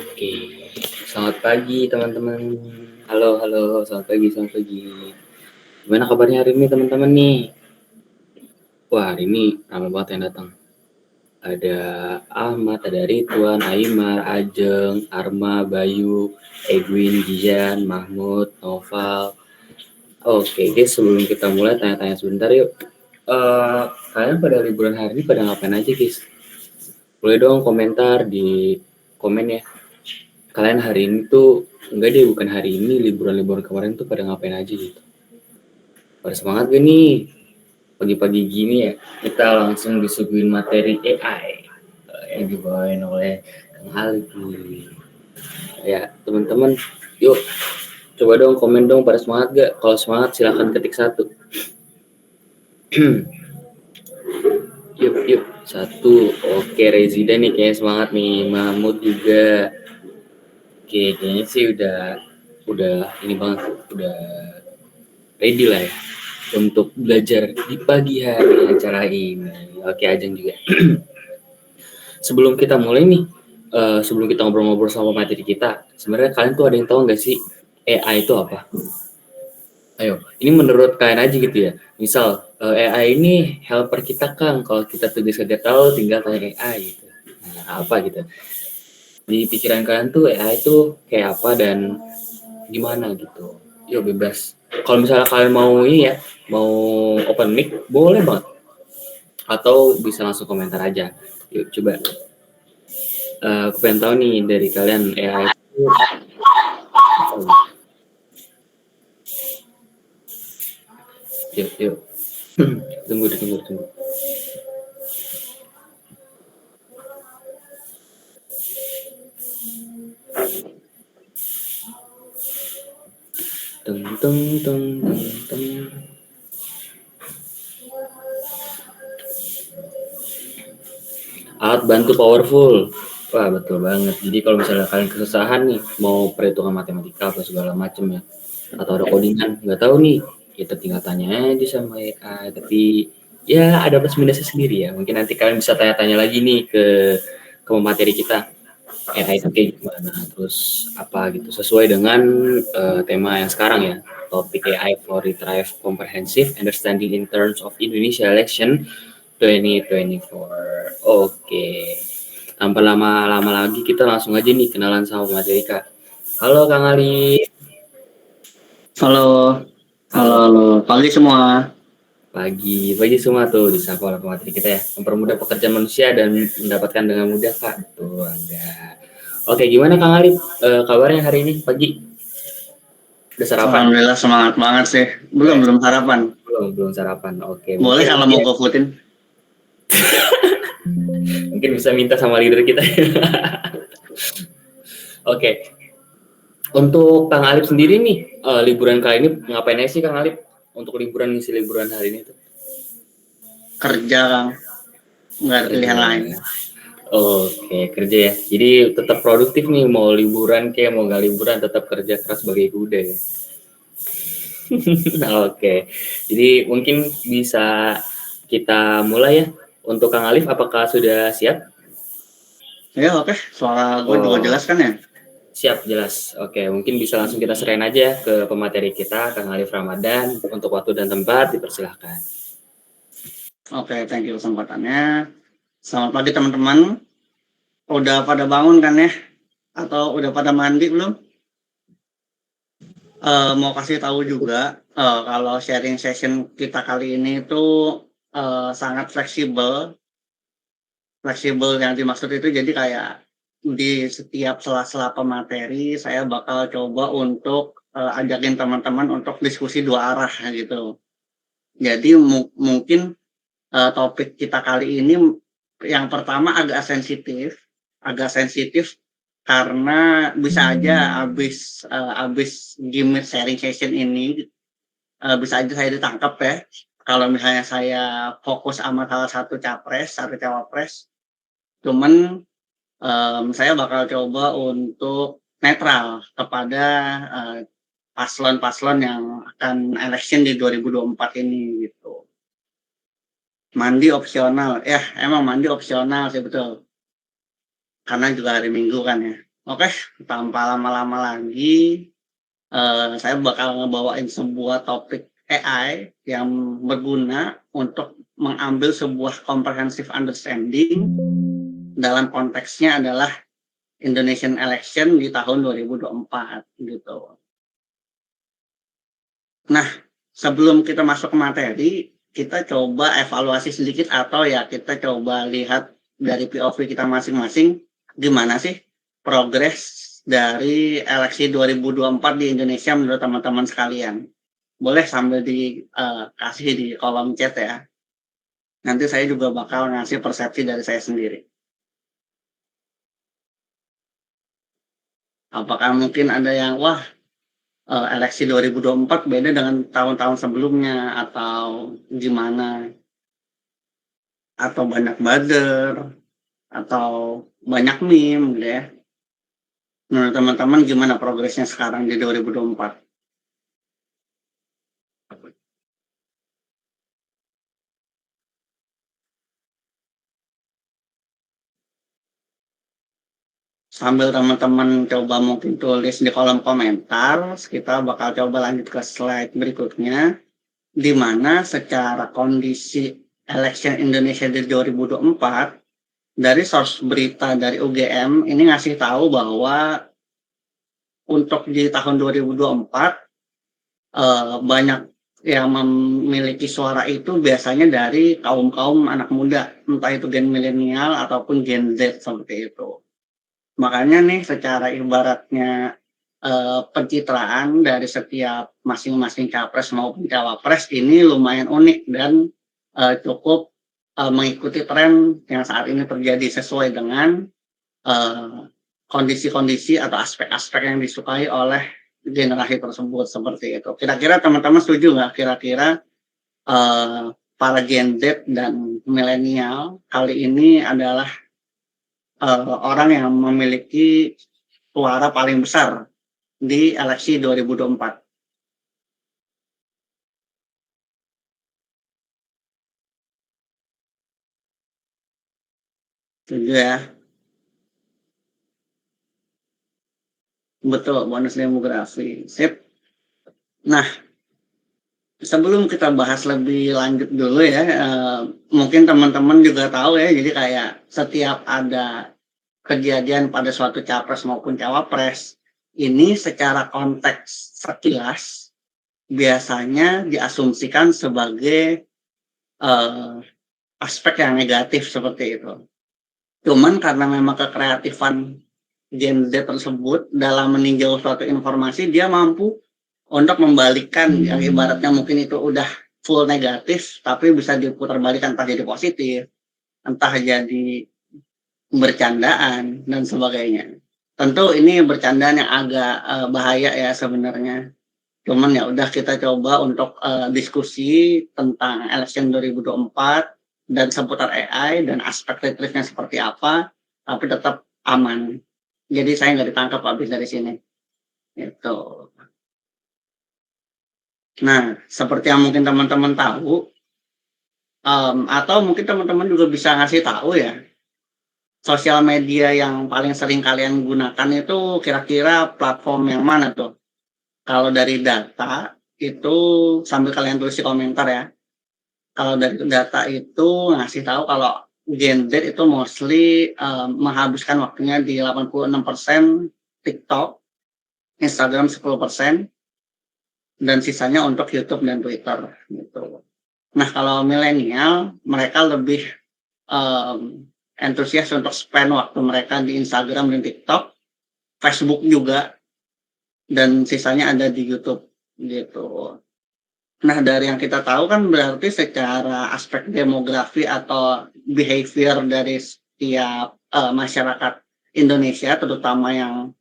Oke, selamat pagi teman-teman. Halo, halo, selamat pagi, selamat pagi. Gimana kabarnya hari ini teman-teman nih? Wah, hari ini ramai banget yang datang. Ada Ahmad, ada Ridwan, Aimar, Ajeng, Arma, Bayu, Edwin, Gian, Mahmud, Noval. Oke, guys, sebelum kita mulai tanya-tanya sebentar yuk. Kalian pada liburan hari ini pada ngapain aja, guys? Boleh dong komentar di komen ya. Kalian hari ini tuh enggak deh, bukan hari ini, liburan-liburan kemarin tuh pada ngapain aja gitu. Pada semangat gak nih? Pagi-pagi gini ya, kita langsung disuguhin materi AI yang dibawain oleh Kang Ali. Ya, teman-teman, yuk coba dong komen dong pada semangat gak? Kalau semangat silahkan ketik 1. Yuk, 1. Oke, Rezida nih kayaknya semangat nih. Mahmud juga. Oke, kayaknya sih udah ini banget, udah ready lah ya untuk belajar di pagi hari acara ini. Oke, Ajeng juga. Sebelum kita mulai nih, sebelum kita ngobrol-ngobrol sama materi kita, sebenarnya kalian tuh ada yang tahu nggak sih AI itu apa? Ayo, ini menurut kalian aja gitu ya. Misal AI ini helper kita Kang, kalau kita tulis nggak tahu tinggal tanya AI gitu. Nah, apa gitu? Di pikiran kalian tuh AI itu kayak apa dan gimana gitu? Yuk bebas. Kalau misalnya kalian mau ini ya, mau open mic, boleh banget. Atau bisa langsung komentar aja. Yuk coba. Aku pengen tahu nih dari kalian AI itu. Yuk. Tunggu. Teng. Alat bantu powerful. Wah, betul banget. Jadi kalau misalnya kalian kesusahan nih, mau perhitungan matematika atau segala macam ya, atau ada codingan, nggak tahu nih, kita tinggal tanya aja sama AI. Tapi ya ada plus minusnya sendiri ya. Mungkin nanti kalian bisa tanya-tanya lagi nih ke materi kita. AI itu kayak gimana, terus apa gitu. Sesuai dengan tema yang sekarang ya. Topik AI for Retrieve Comprehensive Understanding in Terms of Indonesia Election 2024. Oke. Tanpa lama-lama lagi kita langsung aja nih kenalan sama materi Kak. Halo Kang Ali. Halo. Pagi semua. Pagi semua tuh disapa oleh pemateri kita ya. Mempermudah pekerjaan manusia dan mendapatkan dengan mudah Kak. Tuh enggak. Oke, gimana Kang Ali? Kabarnya hari ini pagi? Udah sarapan? Alhamdulillah semangat banget sih. Belum sarapan. Belum sarapan. Oke, Boleh mungkin kalau nanti mau ya, gofoodin. mungkin bisa minta sama leader kita. Oke, untuk Kang Alip sendiri nih, liburan kali ini ngapain aja sih Kang Alip? Untuk ngisi liburan hari ini tuh? Kerja, Kang. Nggak ada pilihan Kerja. lain. Oke, kerja ya. Jadi tetap produktif nih, mau liburan kayak mau nggak liburan tetap kerja keras sebagai kuda ya. Oke, jadi mungkin bisa kita mulai ya. Untuk Kang Alif, apakah sudah siap? Ya oke, suara gue juga Oh, jelas kan ya? siap, jelas. Oke, mungkin bisa langsung kita serahin aja ke pemateri kita, Kang Alif Ramadan. Untuk waktu dan tempat, dipersilahkan. Oke, thank you kesempatannya. Selamat pagi teman-teman. Udah pada bangun kan ya? Atau udah pada mandi belum? Mau kasih tahu juga, kalau sharing session kita kali ini tuh sangat fleksibel. Fleksibel yang dimaksud itu jadi kayak di setiap sela-sela pemateri saya bakal coba untuk ajakin teman-teman untuk diskusi dua arah gitu. Jadi mungkin topik kita kali ini yang pertama agak sensitif karena bisa aja abis gimmick sharing session ini bisa aja saya ditangkap ya. Kalau misalnya saya fokus sama salah satu capres, satu cawapres, cuman saya bakal coba untuk netral kepada paslon-paslon yang akan election di 2024 ini gitu. Mandi opsional, ya emang mandi opsional sih betul. Karena juga hari Minggu kan ya. Oke, tanpa lama-lama lagi, saya bakal ngebawain sebuah topik AI yang berguna untuk mengambil sebuah comprehensive understanding dalam konteksnya adalah Indonesian election di tahun 2024 gitu. Nah, sebelum kita masuk ke materi, kita coba evaluasi sedikit atau ya kita coba lihat dari POV kita masing-masing, gimana sih progres dari eleksi 2024 di Indonesia menurut teman-teman sekalian. Boleh sambil kasih di kolom chat ya. Nanti saya juga bakal ngasih persepsi dari saya sendiri. Apakah mungkin ada yang, wah, eleksi 2024 beda dengan tahun-tahun sebelumnya atau gimana? Atau banyak buzzer, atau banyak meme gitu ya. Menurut teman-teman gimana progresnya sekarang di 2024? Sambil teman-teman coba mungkin tulis di kolom komentar, kita bakal coba lanjut ke slide berikutnya, di mana secara kondisi election Indonesia di 2024, dari source berita dari UGM ini ngasih tahu bahwa untuk di tahun 2024 banyak yang memiliki suara itu biasanya dari kaum-kaum anak muda, entah itu gen milenial ataupun gen Z seperti itu. Makanya nih secara ibaratnya pencitraan dari setiap masing-masing capres maupun cawapres ini lumayan unik dan cukup mengikuti tren yang saat ini terjadi sesuai dengan kondisi-kondisi atau aspek-aspek yang disukai oleh generasi tersebut seperti itu. Kira-kira teman-teman setuju nggak? Kira-kira para Gen Z dan milenial kali ini adalah orang yang memiliki suara paling besar di eleksi 2024. Setuju ya? Betul, bonus demografi. Sip. Nah, sebelum kita bahas lebih lanjut dulu ya, mungkin teman-teman juga tahu ya, jadi kayak setiap ada kejadian pada suatu capres maupun cawapres, ini secara konteks sekilas biasanya diasumsikan sebagai aspek yang negatif seperti itu. Cuman karena memang kekreatifan Gen Z tersebut dalam meninjau suatu informasi, dia mampu untuk membalikkan yang ibaratnya mungkin itu udah full negatif, tapi bisa diputar balikan entah jadi positif, entah jadi bercandaan dan sebagainya. Tentu ini bercandaan yang agak bahaya ya sebenarnya. Cuman ya udah kita coba untuk diskusi tentang election 2024 dan seputar AI dan aspek kritisnya seperti apa, tapi tetap aman. Jadi saya nggak ditangkap habis dari sini. Itu. Nah, seperti yang mungkin teman-teman tahu, atau mungkin teman-teman juga bisa ngasih tahu ya, sosial media yang paling sering kalian gunakan itu kira-kira platform yang mana tuh? Kalau dari data itu sambil kalian tulis di komentar ya. Kalau dari data itu ngasih tahu kalau Gen Z itu mostly menghabiskan waktunya di 86% TikTok, Instagram 10%, dan sisanya untuk YouTube dan Twitter gitu. Nah, kalau milenial mereka lebih antusias untuk spend waktu mereka di Instagram dan TikTok, Facebook juga, dan sisanya ada di YouTube gitu. Nah, dari yang kita tahu kan berarti secara aspek demografi atau behavior dari setiap masyarakat Indonesia, terutama yang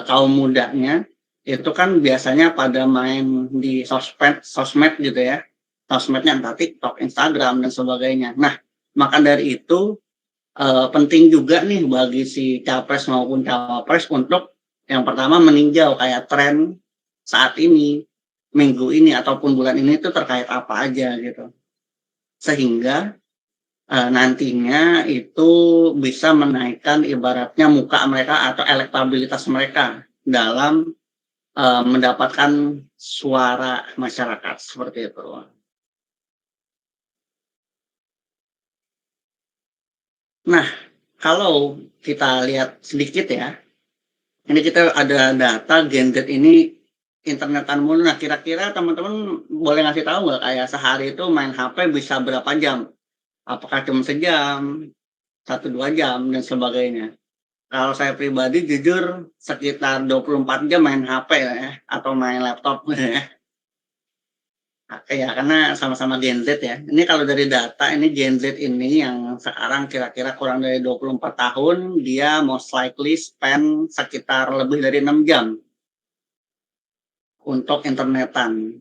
kaum mudanya, itu kan biasanya pada main di sosmed gitu ya. Sosmednya entah TikTok, Instagram, dan sebagainya. Nah, maka dari itu penting juga nih bagi si capres maupun cawapres untuk yang pertama meninjau kayak tren saat ini, minggu ini ataupun bulan ini itu terkait apa aja gitu. Sehingga nantinya itu bisa menaikkan ibaratnya muka mereka atau elektabilitas mereka dalam mendapatkan suara masyarakat seperti itu. Nah, kalau kita lihat sedikit ya, ini kita ada data Gen Z ini internetan mulu. Nah, kira-kira teman-teman boleh ngasih tahu nggak kayak sehari itu main HP bisa berapa jam? Apakah cuma sejam, 1-2 jam, dan sebagainya? Kalau saya pribadi jujur sekitar 24 jam main HP ya, atau main laptop ya. Ya, karena sama-sama Gen Z ya. Ini kalau dari data ini Gen Z ini yang sekarang kira-kira kurang dari 24 tahun, dia most likely spend sekitar lebih dari 6 jam untuk internetan.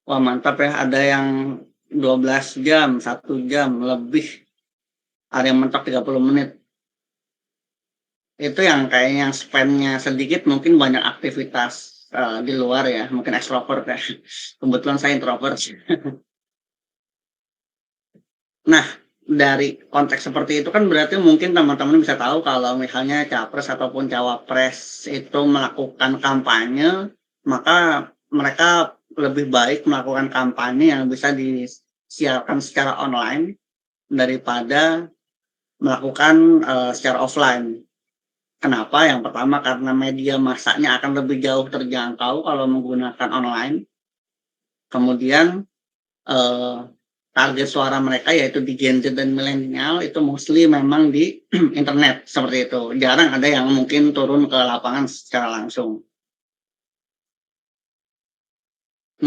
Wah mantap ya, ada yang 12 jam, 1 jam lebih, ada yang mentok 30 menit. Itu yang kayaknya yang spend-nya sedikit, mungkin banyak aktivitas di luar ya, mungkin extrovert ya. Kebetulan saya introvert. Nah, dari konteks seperti itu kan berarti mungkin teman-teman bisa tahu kalau misalnya capres ataupun cawapres itu melakukan kampanye, maka mereka lebih baik melakukan kampanye yang bisa disiarkan secara online daripada melakukan secara offline. Kenapa? Yang pertama karena media massanya akan lebih jauh terjangkau kalau menggunakan online. Kemudian eh, target suara mereka yaitu di Gen Z dan milenial itu mostly memang di internet seperti itu. Jarang ada yang mungkin turun ke lapangan secara langsung.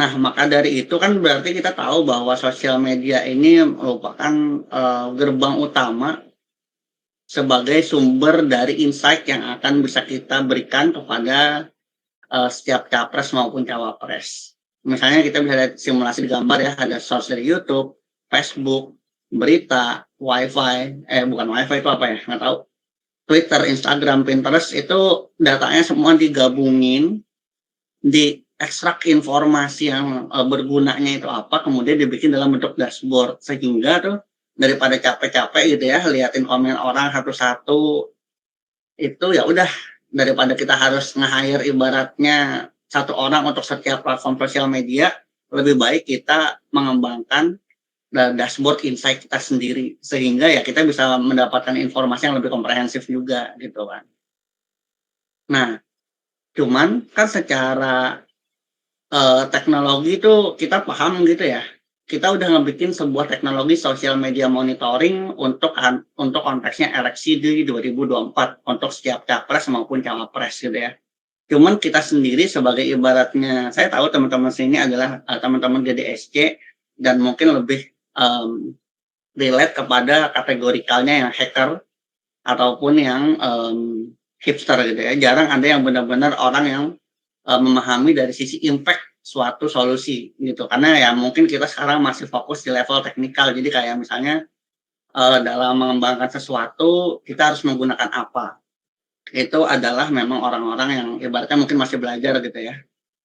Nah, maka dari itu kan berarti kita tahu bahwa sosial media ini merupakan gerbang utama sebagai sumber dari insight yang akan bisa kita berikan kepada setiap capres maupun cawapres. Misalnya kita bisa lihat simulasi di gambar ya, ada source dari YouTube, Facebook, berita, WiFi, bukan WiFi itu apa ya, nggak tahu. Twitter, Instagram, Pinterest itu datanya semua digabungin, diekstrak informasi yang bergunanya itu apa, kemudian dibikin dalam bentuk dashboard sehingga tuh daripada capek-capek gitu ya, liatin komen orang satu-satu itu ya udah daripada kita harus nge-hire ibaratnya satu orang untuk setiap platform sosial media, lebih baik kita mengembangkan dashboard insight kita sendiri sehingga ya kita bisa mendapatkan informasi yang lebih komprehensif juga gitu kan. Nah, cuman kan secara teknologi itu kita paham gitu ya. Kita udah ngebikin sebuah teknologi sosial media monitoring untuk konteksnya eleksi di 2024 untuk setiap capres maupun cawapres gitu ya. Cuman kita sendiri sebagai ibaratnya, saya tahu teman-teman sini adalah teman-teman DDSC dan mungkin lebih relate kepada kategorikalnya yang hacker ataupun yang hipster gitu ya. Jarang ada yang benar-benar orang yang memahami dari sisi impact suatu solusi gitu. Karena ya mungkin kita sekarang masih fokus di level teknikal. Jadi kayak misalnya dalam mengembangkan sesuatu kita harus menggunakan apa. Itu adalah memang orang-orang yang ibaratnya mungkin masih belajar gitu ya.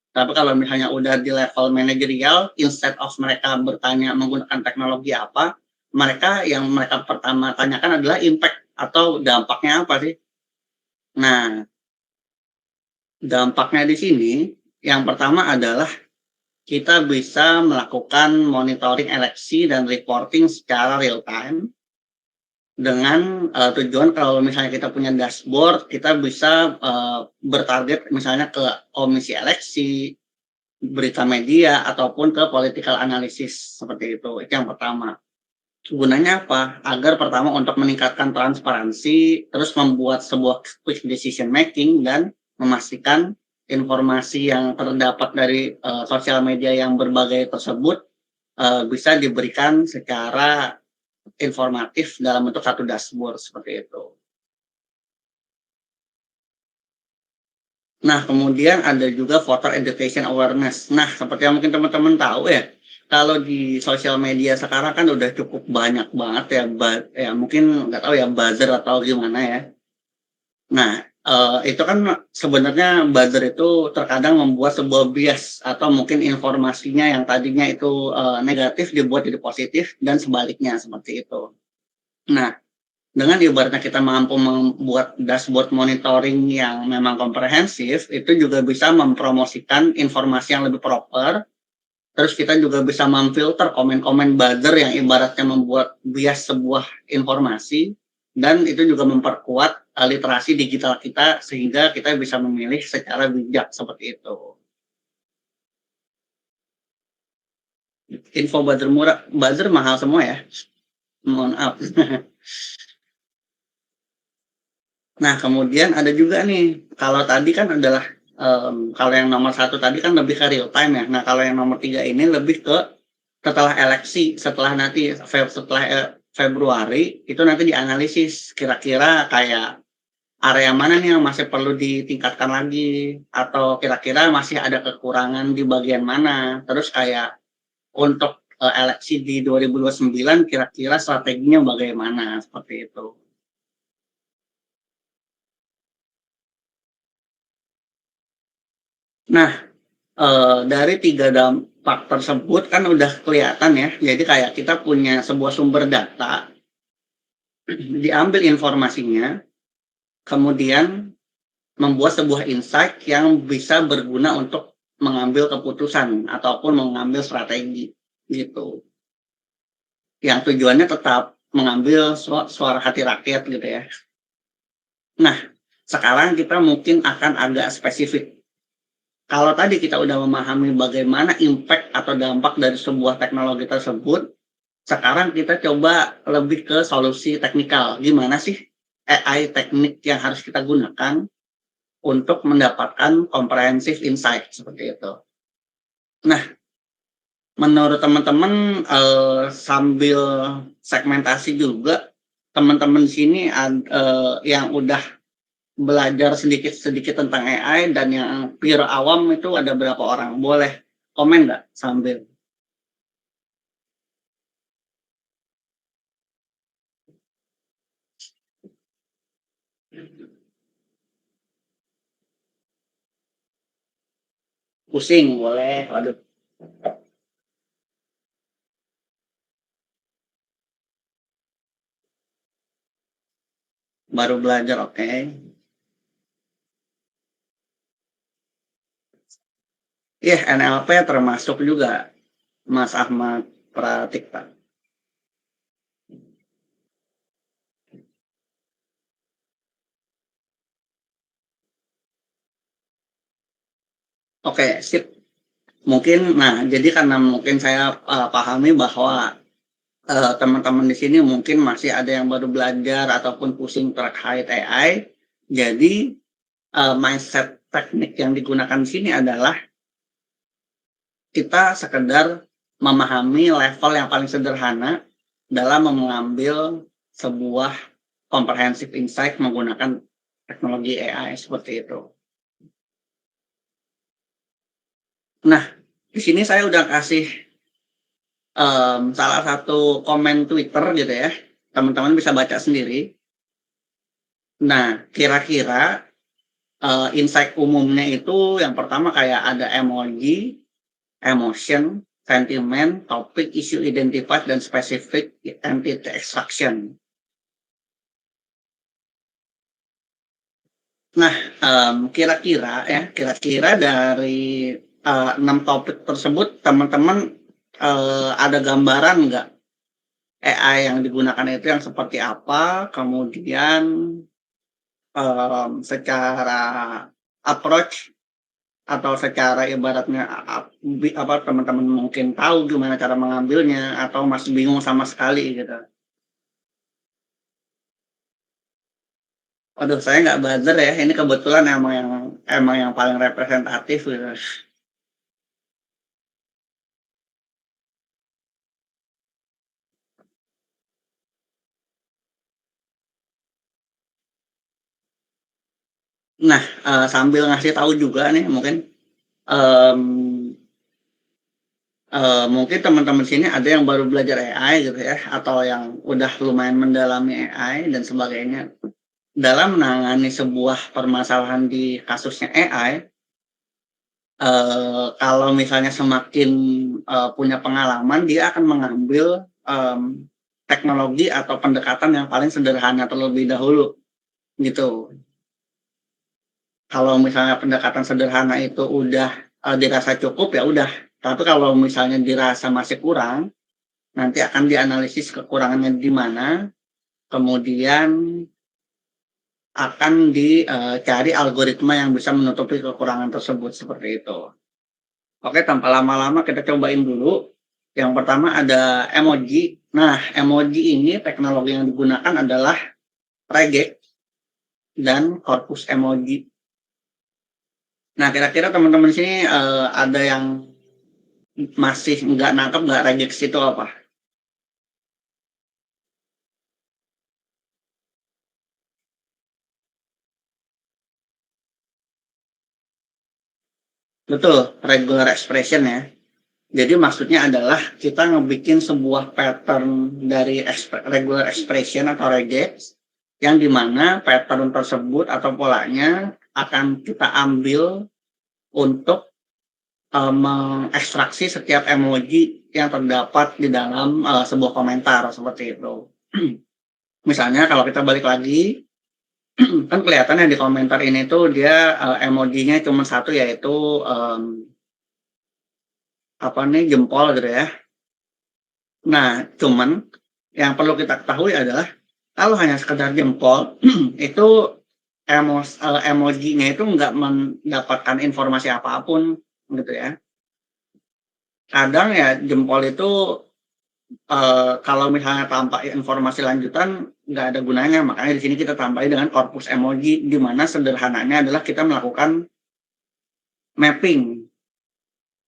Tapi kalau misalnya udah di level manajerial, instead of mereka bertanya menggunakan teknologi apa, mereka yang mereka pertama tanyakan adalah impact atau dampaknya apa sih. Nah, dampaknya di sini yang pertama adalah kita bisa melakukan monitoring eleksi dan reporting secara real time dengan tujuan kalau misalnya kita punya dashboard, kita bisa bertarget misalnya ke komisi eleksi, berita media, ataupun ke political analysis seperti itu. Itu yang pertama. Gunanya apa? Agar pertama untuk meningkatkan transparansi, terus membuat sebuah quick decision making, dan memastikan informasi yang terdapat dari sosial media yang berbagai tersebut bisa diberikan secara informatif dalam bentuk satu dashboard seperti itu. Nah, kemudian ada juga voter education awareness. Nah, seperti yang mungkin teman-teman tahu ya, kalau di sosial media sekarang kan udah cukup banyak banget ya, ya mungkin nggak tahu ya buzzer atau gimana ya. Nah, Itu kan sebenarnya buzzer itu terkadang membuat sebuah bias atau mungkin informasinya yang tadinya itu, negatif dibuat jadi positif dan sebaliknya seperti itu. Nah, dengan ibaratnya kita mampu membuat dashboard monitoring yang memang komprehensif, itu juga bisa mempromosikan informasi yang lebih proper, terus kita juga bisa memfilter komen-komen buzzer yang ibaratnya membuat bias sebuah informasi, dan itu juga memperkuat literasi digital kita sehingga kita bisa memilih secara bijak seperti itu. Info buzzer mahal semua ya, mohon maaf. Nah, kemudian ada juga nih, kalau tadi kan adalah, kalau yang nomor satu tadi kan lebih ke real time ya. Nah, kalau yang nomor 3 ini lebih ke setelah eleksi, setelah nanti setelah, Februari, itu nanti dianalisis kira-kira kayak area mana nih yang masih perlu ditingkatkan lagi, atau kira-kira masih ada kekurangan di bagian mana. Terus kayak untuk, eleksi di 2029 kira-kira strateginya bagaimana, seperti itu. Nah, dari 3 dampak tersebut kan udah kelihatan ya, jadi kayak kita punya sebuah sumber data, diambil informasinya, kemudian membuat sebuah insight yang bisa berguna untuk mengambil keputusan ataupun mengambil strategi, gitu. Yang tujuannya tetap mengambil suara hati rakyat gitu ya. Nah, sekarang kita mungkin akan agak spesifik. Kalau tadi kita udah memahami bagaimana impact atau dampak dari sebuah teknologi tersebut, sekarang kita coba lebih ke solusi teknikal. Gimana sih AI teknik yang harus kita gunakan untuk mendapatkan comprehensive insight seperti itu. Nah, menurut teman-teman, sambil segmentasi juga, teman-teman di sini yang udah belajar sedikit-sedikit tentang AI dan yang pure awam itu ada berapa orang? Boleh komen nggak sambil pusing? Boleh. Waduh, baru belajar, oke. Iya, NLP termasuk juga, Mas Ahmad Pratikta. Oke, sip. Mungkin, nah, jadi karena mungkin saya pahami bahwa teman-teman di sini mungkin masih ada yang baru belajar ataupun pusing terkait AI. Jadi mindset teknik yang digunakan di sini adalah kita sekedar memahami level yang paling sederhana dalam mengambil sebuah comprehensive insight menggunakan teknologi AI seperti itu. Nah, di sini saya udah kasih salah satu komen Twitter gitu ya, teman-teman bisa baca sendiri. Nah, kira-kira insight umumnya itu yang pertama kayak ada emoji, emotion, sentiment, topik, issue identified, dan specific entity extraction. Nah, kira-kira dari 6 topik tersebut teman-teman ada gambaran nggak AI yang digunakan itu yang seperti apa? Kemudian secara approach atau secara ibaratnya apa teman-teman mungkin tahu gimana cara mengambilnya atau masih bingung sama sekali gitu. Waduh, saya nggak buzzer ya, ini kebetulan emang yang paling representatif gitu. Nah, sambil ngasih tahu juga nih mungkin, mmm, mungkin teman-teman sini ada yang baru belajar AI gitu ya, atau yang udah lumayan mendalami AI dan sebagainya. dalam menangani sebuah permasalahan di kasusnya AI, kalau misalnya semakin punya pengalaman, dia akan mengambil teknologi atau pendekatan yang paling sederhana terlebih dahulu, gitu. Kalau misalnya pendekatan sederhana itu udah dirasa cukup, ya udah. Tapi kalau misalnya dirasa masih kurang, nanti akan dianalisis kekurangannya di mana, kemudian akan dicari algoritma yang bisa menutupi kekurangan tersebut, seperti itu. Oke, tanpa lama-lama kita cobain dulu. Yang pertama ada emoji. Nah, emoji ini teknologi yang digunakan adalah regex dan corpus emoji. Nah, kira-kira teman-teman di sini ada yang masih nggak nangkep nggak regex itu apa? Betul, regular expression ya. Jadi maksudnya adalah kita ngebikin sebuah pattern dari regular expression atau regex yang dimana pattern tersebut atau polanya akan kita ambil untuk mengekstraksi setiap emoji yang terdapat di dalam sebuah komentar seperti itu. Misalnya kalau kita balik lagi, kan kelihatannya di komentar ini tuh dia emojinya cuma satu, yaitu apa nih, jempol gitu ya. Nah, cuman yang perlu kita ketahui adalah kalau hanya sekedar jempol itu emojinya itu nggak mendapatkan informasi apapun gitu ya. Kadang ya jempol itu kalau misalnya tanpa informasi lanjutan nggak ada gunanya, makanya di sini kita tambahin dengan korpus emoji, di mana sederhananya adalah kita melakukan mapping,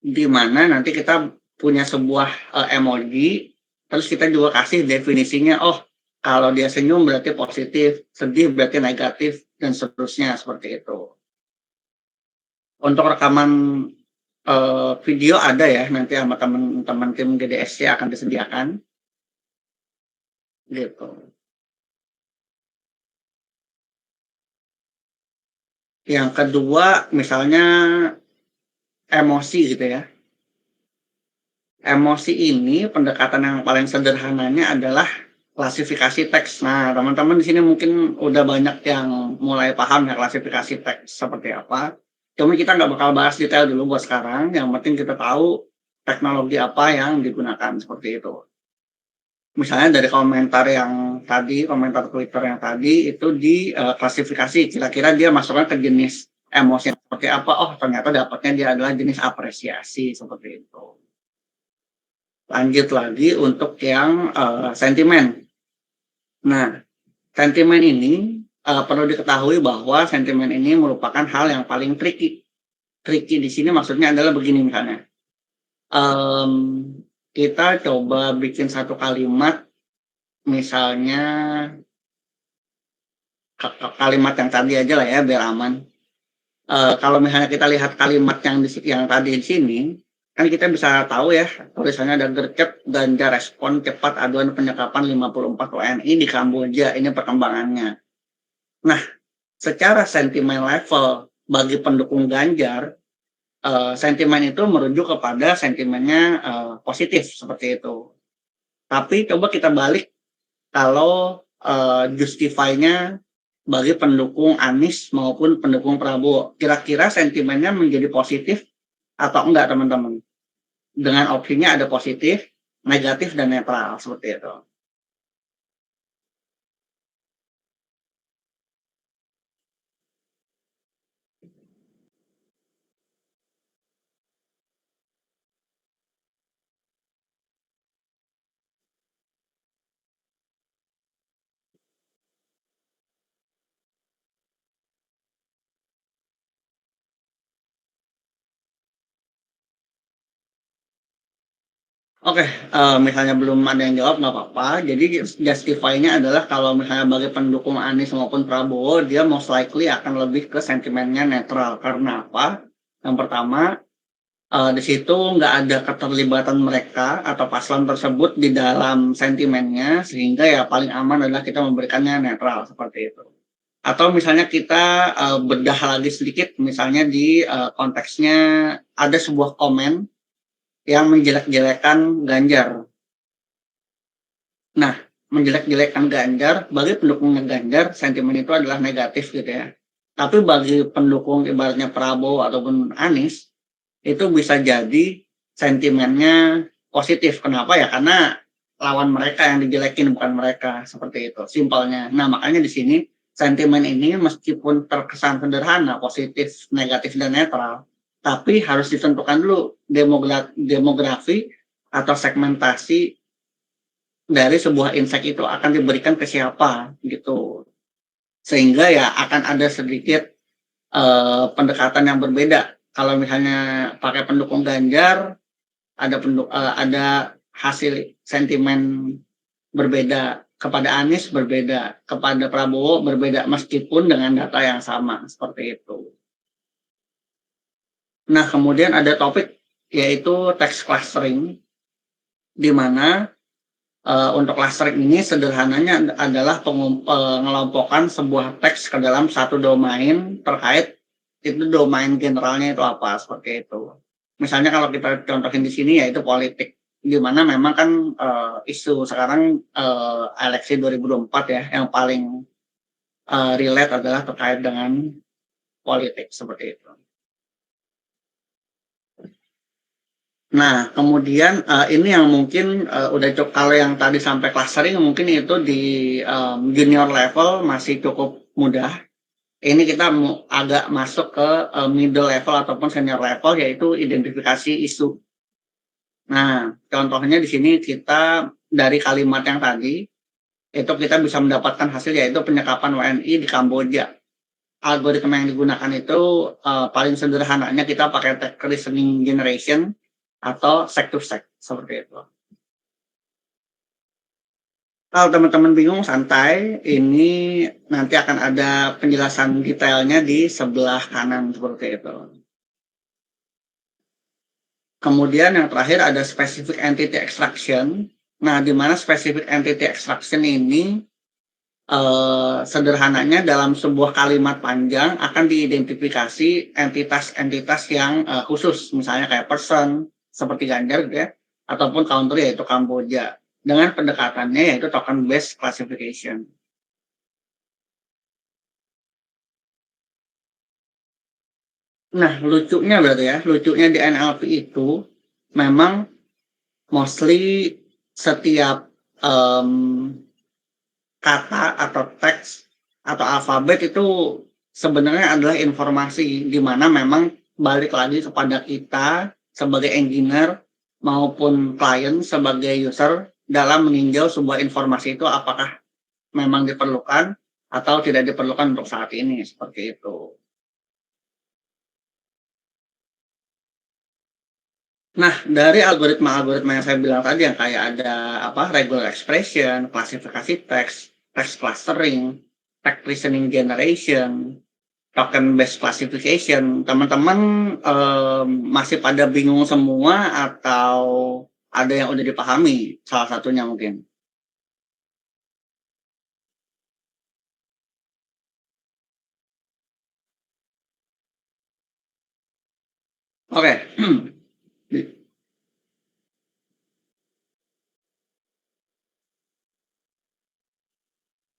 di mana nanti kita punya sebuah emoji, terus kita juga kasih definisinya, oh kalau dia senyum berarti positif, sedih berarti negatif, dan seterusnya seperti itu. Untuk rekaman video ada ya, nanti sama teman-teman tim GDSC akan disediakan, gitu. Yang kedua, misalnya emosi gitu ya. Emosi ini pendekatan yang paling sederhananya adalah klasifikasi teks. Nah, teman-teman di sini mungkin udah banyak yang mulai paham ya klasifikasi teks seperti apa. Cuma kita nggak bakal bahas detail dulu buat sekarang. Yang penting kita tahu teknologi apa yang digunakan seperti itu. Misalnya dari komentar yang tadi, komentar Twitter yang tadi itu di klasifikasi. Kira-kira dia masuknya ke jenis emosi seperti apa? Oh, ternyata dapatnya dia adalah jenis apresiasi seperti itu. Lanjut lagi untuk yang sentimen. Nah, sentimen ini perlu diketahui bahwa sentimen ini merupakan hal yang paling tricky. Tricky di sini maksudnya adalah begini misalnya. Kita coba bikin satu kalimat, misalnya kalimat yang tadi aja lah ya biar aman. Kalau misalnya kita lihat kalimat yang tadi di sini, kan kita bisa tahu ya, tulisannya ada gercep ganja respon cepat aduan penyekapan 54 WNI di Kamboja, ini perkembangannya. Nah, secara sentimen level bagi pendukung Ganjar, sentimen itu merujuk kepada sentimennya positif seperti itu. Tapi coba kita balik, kalau justify-nya bagi pendukung Anies maupun pendukung Prabowo, kira-kira sentimennya menjadi positif atau enggak teman-teman? Dengan opsinya ada positif, negatif, dan netral seperti itu. Oke, misalnya belum ada yang jawab nggak apa-apa. Jadi justify-nya adalah kalau misalnya bagi pendukung Anies maupun Prabowo, dia most likely akan lebih ke sentimennya netral. Karena apa? Yang pertama, di situ nggak ada keterlibatan mereka atau paslon tersebut di dalam sentimennya, sehingga ya paling aman adalah kita memberikannya netral seperti itu. Atau misalnya kita bedah lagi sedikit, misalnya di konteksnya ada sebuah komen yang menjelek-jelekan Ganjar. Nah, menjelek-jelekan Ganjar, bagi pendukungnya Ganjar, sentimen itu adalah negatif gitu ya. Tapi bagi pendukung ibaratnya Prabowo ataupun Anies, itu bisa jadi sentimennya positif. Kenapa ya? Karena lawan mereka yang dijelekin, bukan mereka, seperti itu simpelnya. Nah, makanya di sini sentimen ini meskipun terkesan sederhana, positif, negatif, dan netral, tapi harus ditentukan dulu demografi atau segmentasi dari sebuah insight itu akan diberikan ke siapa gitu. Sehingga ya akan ada sedikit pendekatan yang berbeda. Kalau misalnya pakai pendukung Ganjar, ada hasil sentimen berbeda, kepada Anies berbeda, kepada Prabowo berbeda, meskipun dengan data yang sama, seperti itu. Nah, kemudian ada topik yaitu text clustering, di mana untuk clustering ini sederhananya adalah pengelompokan sebuah teks ke dalam satu domain terkait itu domain generalnya itu apa, seperti itu. Misalnya kalau kita contohin di sini yaitu politik, di mana memang kan isu sekarang eleksi 2024 ya yang paling relate adalah terkait dengan politik, seperti itu. Nah, kemudian ini yang mungkin udah cukup, kalau yang tadi sampai clustering mungkin itu di junior level masih cukup mudah. Ini kita agak masuk ke middle level ataupun senior level, yaitu identifikasi isu. Nah, contohnya di sini kita dari kalimat yang tadi, itu kita bisa mendapatkan hasil yaitu penyekapan WNI di Kamboja. Algoritma yang digunakan itu paling sederhananya kita pakai text listening generation atau sec to sec, seperti itu. Kalau teman-teman bingung, santai, ini nanti akan ada penjelasan detailnya di sebelah kanan, seperti itu. Kemudian yang terakhir ada specific entity extraction. Nah, di mana specific entity extraction ini sederhananya dalam sebuah kalimat panjang akan diidentifikasi entitas-entitas yang khusus, misalnya kayak person seperti Ganjar gitu ya, ataupun country yaitu Kamboja, dengan pendekatannya yaitu token based classification. Nah, lucunya berarti ya, lucunya di NLP itu memang mostly setiap kata atau teks atau alfabet itu sebenarnya adalah informasi, di mana memang balik lagi kepada kita sebagai engineer maupun klien sebagai user dalam meninjau sebuah informasi itu apakah memang diperlukan atau tidak diperlukan untuk saat ini, seperti itu. Nah, dari algoritma-algoritma yang saya bilang tadi yang kayak ada regular expression, klasifikasi teks, text clustering, text listening generation, token based classification, teman-teman masih pada bingung semua atau ada yang udah dipahami salah satunya mungkin? Oke.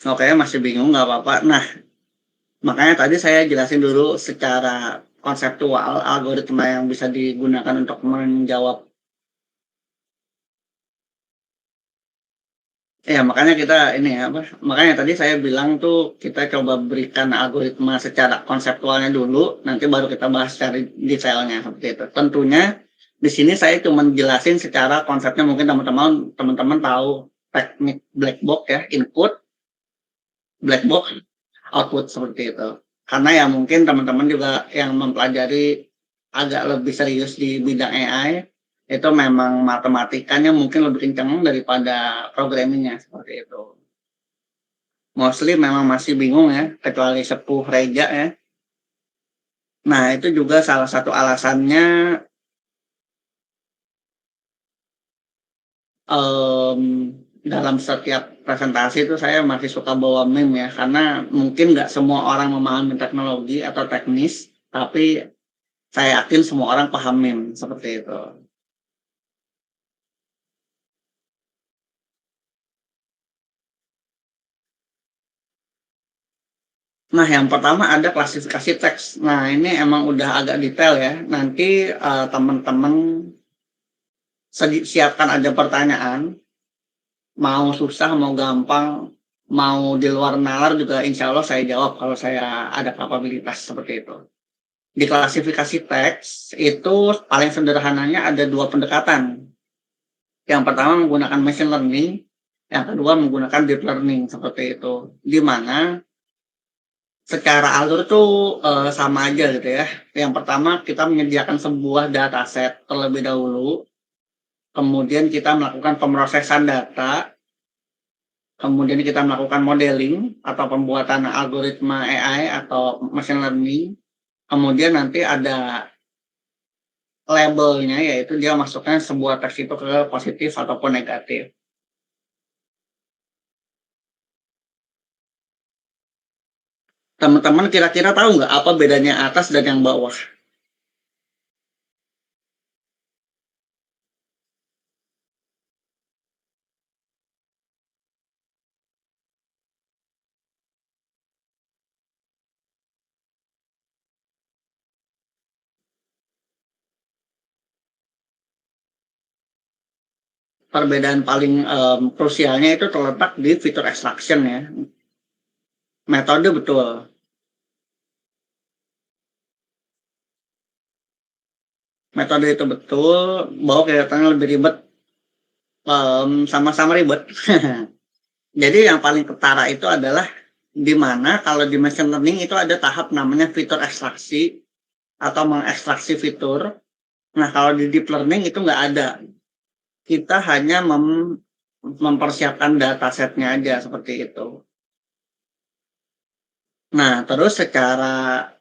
Oke, masih bingung, nggak apa-apa. Nah, makanya tadi saya jelasin dulu secara konseptual algoritma yang bisa digunakan untuk menjawab. Ya, makanya kita ini makanya tadi saya bilang tuh kita coba berikan algoritma secara konseptualnya dulu, nanti baru kita bahas secara detailnya, seperti itu. Tentunya di sini saya cuma jelasin secara konsepnya, mungkin teman-teman tahu teknik black box ya, input, black box, output, seperti itu. Karena ya mungkin teman-teman juga yang mempelajari agak lebih serius di bidang AI, itu memang matematikanya mungkin lebih kencang daripada programmingnya, seperti itu. Mostly memang masih bingung ya, kecuali Sepuh Reja ya. Nah, itu juga salah satu alasannya dalam setiap presentasi itu saya masih suka bawa meme ya, karena mungkin nggak semua orang memahami teknologi atau teknis, tapi saya yakin semua orang paham meme, seperti itu. Nah, yang pertama ada klasifikasi teks. Nah, ini emang udah agak detail ya. Nanti teman-teman siapkan aja pertanyaan, mau susah, mau gampang, mau di luar nalar juga insya Allah saya jawab kalau saya ada kapabilitas seperti itu. Di klasifikasi teks itu paling sederhananya ada dua pendekatan. Yang pertama menggunakan machine learning, yang kedua menggunakan deep learning seperti itu. Di mana secara alur tuh sama aja gitu ya. Yang pertama kita menyediakan sebuah dataset terlebih dahulu, kemudian kita melakukan pemrosesan data, kemudian kita melakukan modeling atau pembuatan algoritma AI atau machine learning, kemudian nanti ada labelnya, yaitu dia masukkan sebuah teks itu ke positif ataupun negatif. Teman-teman kira-kira tahu nggak apa bedanya atas dan yang bawah? Perbedaan paling krusialnya itu terletak di fitur extraction ya. Metode betul. Metode itu betul, bahwa kelihatannya lebih ribet, sama-sama ribet. Jadi yang paling ketara itu adalah di mana kalau di machine learning itu ada tahap namanya fitur ekstraksi atau mengekstraksi fitur. Nah, kalau di deep learning itu nggak ada. Kita hanya mempersiapkan datasetnya aja seperti itu. Nah, terus secara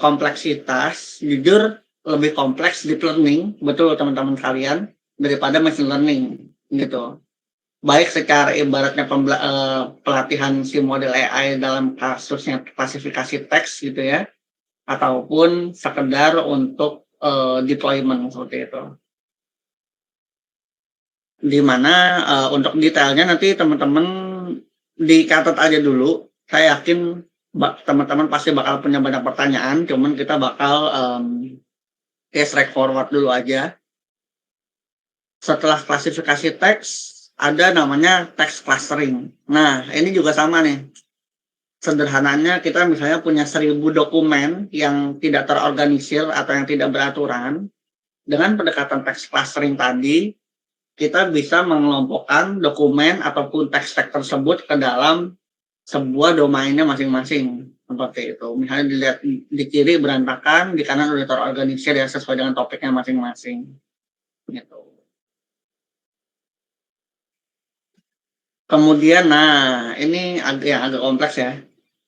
kompleksitas, jujur lebih kompleks deep learning, betul teman-teman kalian, daripada machine learning gitu. Baik secara ibaratnya pelatihan si model AI dalam kasusnya klasifikasi teks gitu ya, ataupun sekedar untuk deployment seperti itu. Di mana untuk detailnya nanti teman-teman dicatat aja dulu. Saya yakin teman-teman pasti bakal punya banyak pertanyaan, cuman kita bakal straightforward dulu aja. Setelah klasifikasi teks, ada namanya text clustering. Nah, ini juga sama nih. Sederhananya kita misalnya punya 1000 dokumen yang tidak terorganisir atau yang tidak beraturan. Dengan pendekatan text clustering tadi, kita bisa mengelompokkan dokumen ataupun teks-teks tersebut ke dalam sebuah domainnya masing-masing. Seperti itu. Misalnya dilihat di kiri berantakan, di kanan udah terorganisir ya sesuai dengan topiknya masing-masing. Gitu. Kemudian, nah ini yang agak kompleks ya.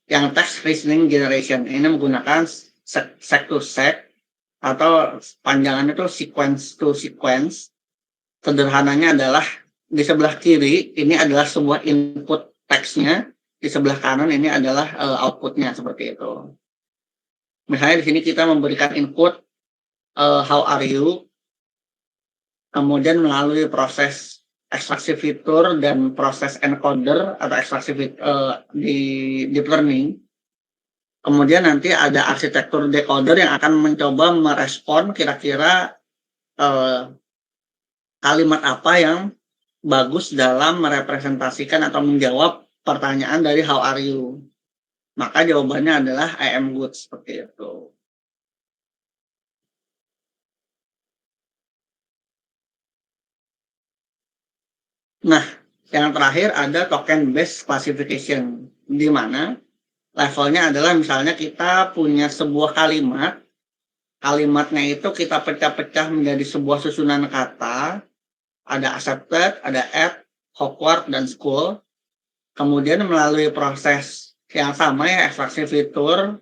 Yang text reasoning generation ini menggunakan sec to sec atau panjangannya itu sequence to sequence. Sederhananya adalah di sebelah kiri ini adalah sebuah input teksnya, di sebelah kanan ini adalah outputnya seperti itu. Misalnya di sini kita memberikan input how are you, kemudian melalui proses ekstraksi fitur dan proses encoder atau ekstraksi di deep learning. Kemudian nanti ada arsitektur decoder yang akan mencoba merespon kira-kira kalimat apa yang bagus dalam merepresentasikan atau menjawab pertanyaan dari how are you. Maka jawabannya adalah I am good, seperti itu. Nah, yang terakhir ada token based classification, di mana levelnya adalah misalnya kita punya sebuah kalimat, kalimatnya itu kita pecah-pecah menjadi sebuah susunan kata, ada accepted, ada at, awkward, dan school. Kemudian melalui proses yang sama ya, ekstraksi fitur,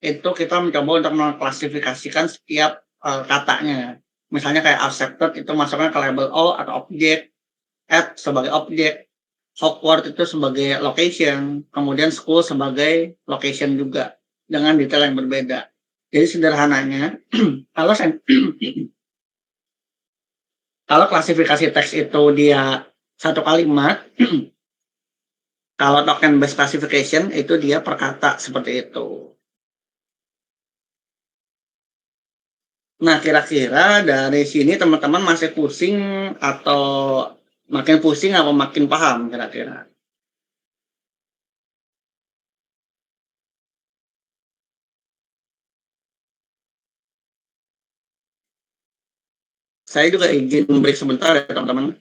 itu kita mencoba untuk mengklasifikasikan setiap katanya. Misalnya kayak accepted itu masuknya ke label O atau objek, at sebagai objek, Hogwarts itu sebagai location, kemudian school sebagai location juga dengan detail yang berbeda. Jadi sederhananya kalau kalau klasifikasi teks itu dia satu kalimat, kalau token based classification itu dia per kata seperti itu. Nah, kira-kira dari sini teman-teman masih pusing atau makin pusing atau makin paham kira-kira? Saya juga izin break sebentar ya teman-teman.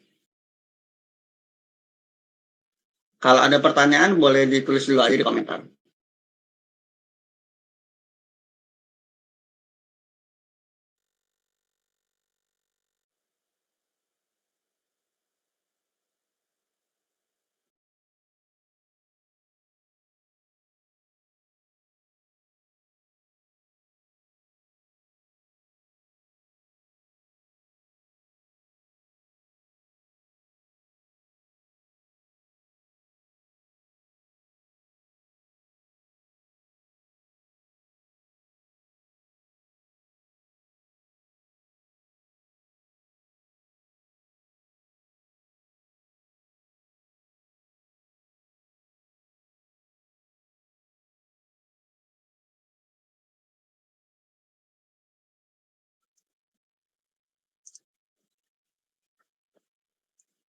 Kalau ada pertanyaan boleh ditulis dulu aja di komentar.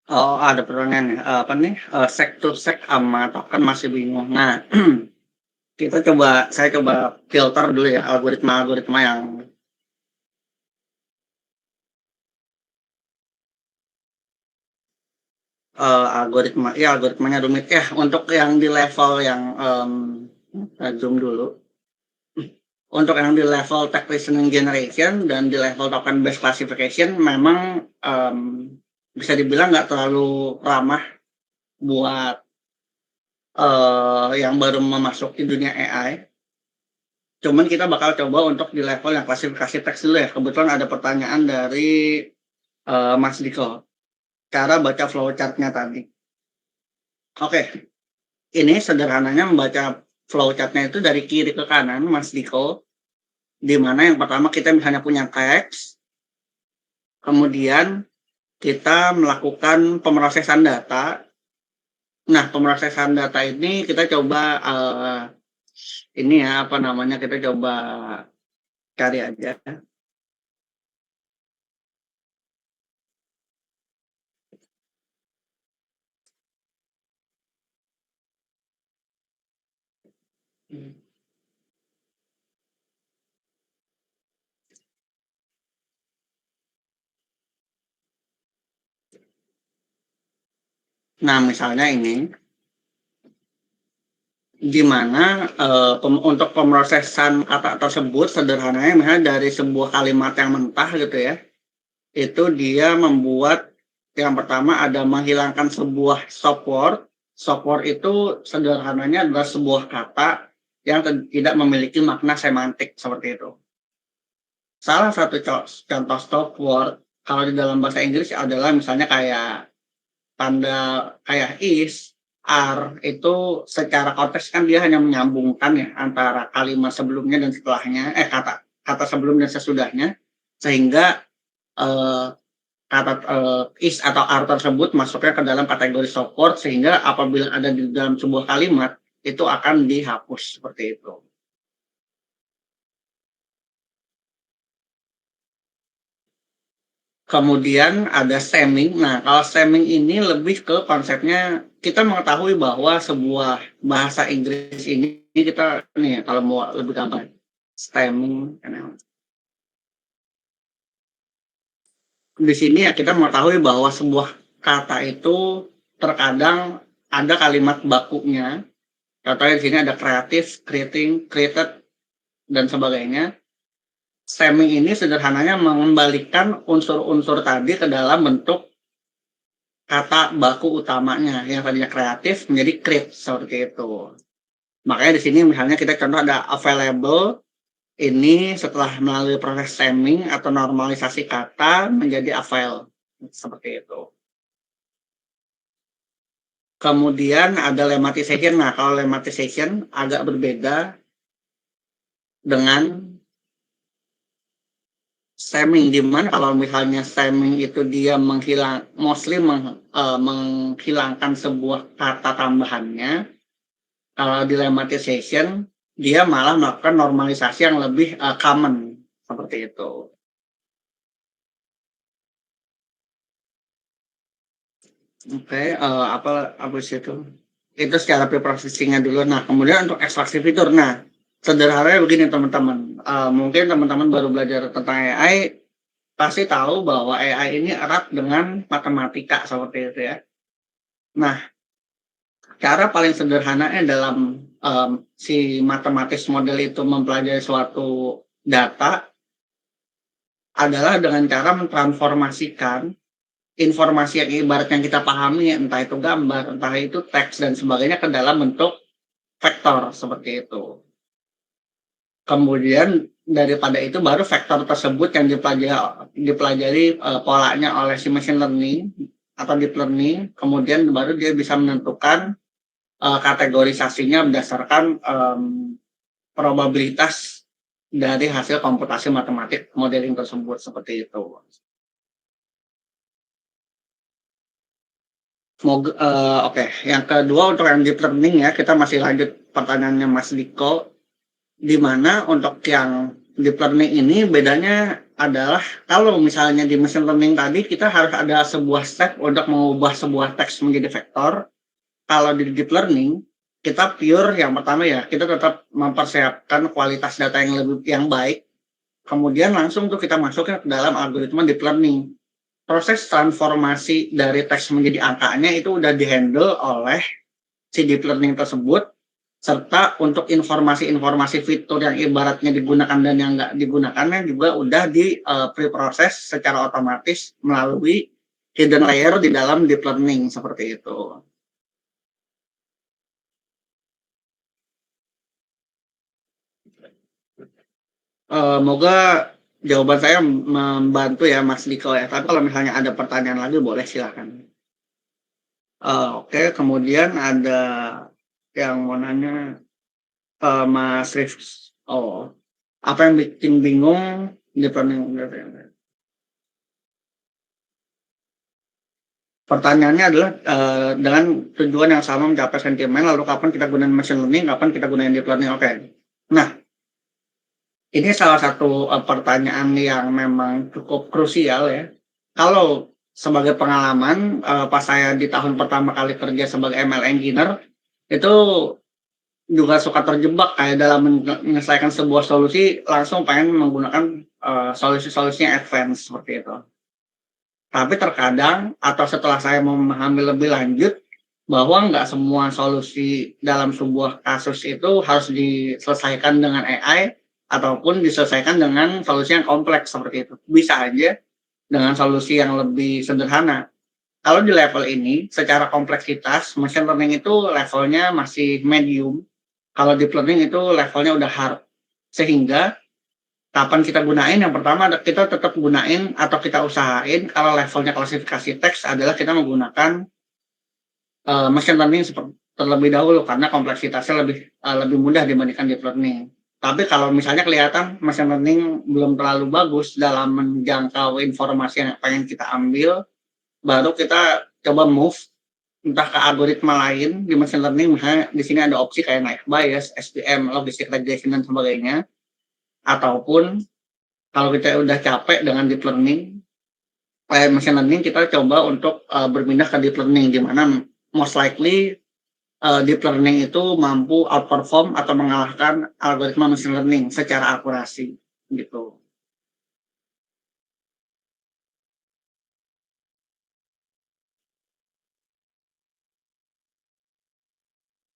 Oh, ada pertanyaan ya, apa nih, sek to sek sama token masih bingung. Nah, saya coba filter dulu ya algoritma-algoritma yang algoritmanya rumit ya. Untuk yang di level yang zoom dulu. Untuk yang di level text listening generation dan di level token based classification memang bisa dibilang nggak terlalu ramah buat yang baru memasuki dunia AI. Cuman kita bakal coba untuk di level yang klasifikasi teks dulu ya. Kebetulan ada pertanyaan dari Mas Diko. Cara baca flowchart-nya tadi. Oke, ini sederhananya membaca flowchart-nya itu dari kiri ke kanan, Mas Diko. Di mana yang pertama kita misalnya punya teks, kemudian kita melakukan pemrosesan data. Nah, pemrosesan data ini kita coba ini ya apa namanya kita coba cari aja. Nah, misalnya ini di mana untuk pemrosesan kata tersebut sederhananya misalnya dari sebuah kalimat yang mentah gitu ya, itu dia membuat yang pertama ada menghilangkan sebuah stop word. Stop word itu sederhananya adalah sebuah kata yang tidak memiliki makna semantik seperti itu. Salah satu contoh stop word kalau di dalam bahasa Inggris adalah misalnya kayak tanda kayak is, are itu secara konteks kan dia hanya menyambungkan ya antara kalimat sebelumnya dan setelahnya, kata sebelum dan sesudahnya, sehingga eh, kata is atau are tersebut masuknya ke dalam kategori stop word sehingga apabila ada di dalam sebuah kalimat itu akan dihapus seperti itu. Kemudian ada stemming. Nah, kalau stemming ini lebih ke konsepnya kita mengetahui bahwa sebuah bahasa Inggris ini kita nih kalau mau lebih gampang stemming. Di sini ya kita mengetahui bahwa sebuah kata itu terkadang ada kalimat bakunya. Contohnya di sini ada kreatif, creating, created, dan sebagainya. Stemming ini sederhananya mengembalikan unsur-unsur tadi ke dalam bentuk kata baku utamanya yang tadinya kreatif menjadi create seperti itu. Makanya di sini misalnya kita contoh ada available ini setelah melalui proses stemming atau normalisasi kata menjadi avail seperti itu. Kemudian ada lemmatization. Nah, kalau lemmatization agak berbeda dengan stemming, di mana kalau misalnya stemming itu dia menghilangkan sebuah kata tambahannya. Kalau di lemmatization dia malah melakukan normalisasi yang lebih common seperti itu. Oke, apa sih itu? Itu secara preprocessing-nya dulu. Nah, kemudian untuk ekstraksi fitur. Nah, sederhananya begini teman-teman. Mungkin teman-teman baru belajar tentang AI, pasti tahu bahwa AI ini erat dengan matematika seperti itu ya. Nah, cara paling sederhananya dalam si matematis model itu mempelajari suatu data adalah dengan cara mentransformasikan informasi yang ibaratnya kita pahami, entah itu gambar, entah itu teks dan sebagainya ke dalam bentuk vektor seperti itu. Kemudian daripada itu baru vektor tersebut yang dipelajari polanya oleh si machine learning atau deep learning, kemudian baru dia bisa menentukan kategorisasinya berdasarkan probabilitas dari hasil komputasi matematik modeling tersebut seperti itu. Oke. Yang kedua untuk yang deep learning ya, kita masih lanjut pertanyaannya Mas Diko, di mana untuk yang deep learning ini bedanya adalah kalau misalnya di machine learning tadi kita harus ada sebuah step untuk mengubah sebuah teks menjadi vektor. Kalau di deep learning kita pure yang pertama ya, kita tetap mempersiapkan kualitas data yang baik, kemudian langsung tuh kita masukkan ke dalam algoritma deep learning. Proses transformasi dari teks menjadi angkanya itu udah dihandle oleh si deep learning tersebut, serta untuk informasi-informasi fitur yang ibaratnya digunakan dan yang nggak digunakannya juga udah di preproses secara otomatis melalui hidden layer di dalam deep learning seperti itu. Moga jawaban saya membantu ya Mas Diko ya. Tapi kalau misalnya ada pertanyaan lagi boleh silakan. Oke, kemudian ada yang mau nanya Mas Rifs. Oh, apa yang bikin bingung di pertanyaannya adalah dengan tujuan yang sama mencapai sentimen, lalu kapan kita gunain machine learning, kapan kita gunain deep learning. Oke. Nah, ini salah satu pertanyaan yang memang cukup krusial ya. Kalau sebagai pengalaman pas saya di tahun pertama kali kerja sebagai ML engineer itu juga suka terjebak kayak dalam menyelesaikan sebuah solusi langsung pengen menggunakan solusi-solusi yang advance seperti itu. Tapi terkadang atau setelah saya memahami lebih lanjut bahwa nggak semua solusi dalam sebuah kasus itu harus diselesaikan dengan AI ataupun diselesaikan dengan solusi yang kompleks seperti itu. Bisa aja dengan solusi yang lebih sederhana. Kalau di level ini, secara kompleksitas, machine learning itu levelnya masih medium. Kalau deep learning itu levelnya udah hard. Sehingga kapan kita gunain, yang pertama kita tetap gunain atau kita usahain kalau levelnya klasifikasi teks adalah kita menggunakan machine learning terlebih dahulu karena kompleksitasnya lebih mudah dibandingkan deep learning. Tapi kalau misalnya kelihatan machine learning belum terlalu bagus dalam menjangkau informasi yang pengen kita ambil, baru kita coba move entah ke algoritma lain di machine learning. Misalnya di sini ada opsi kayak naive Bayes, SVM, logistic regression dan sebagainya. Ataupun kalau kita udah capek dengan deep learning, machine learning kita coba untuk berpindah ke deep learning, di mana most likely deep learning itu mampu outperform atau mengalahkan algoritma machine learning secara akurasi gitu.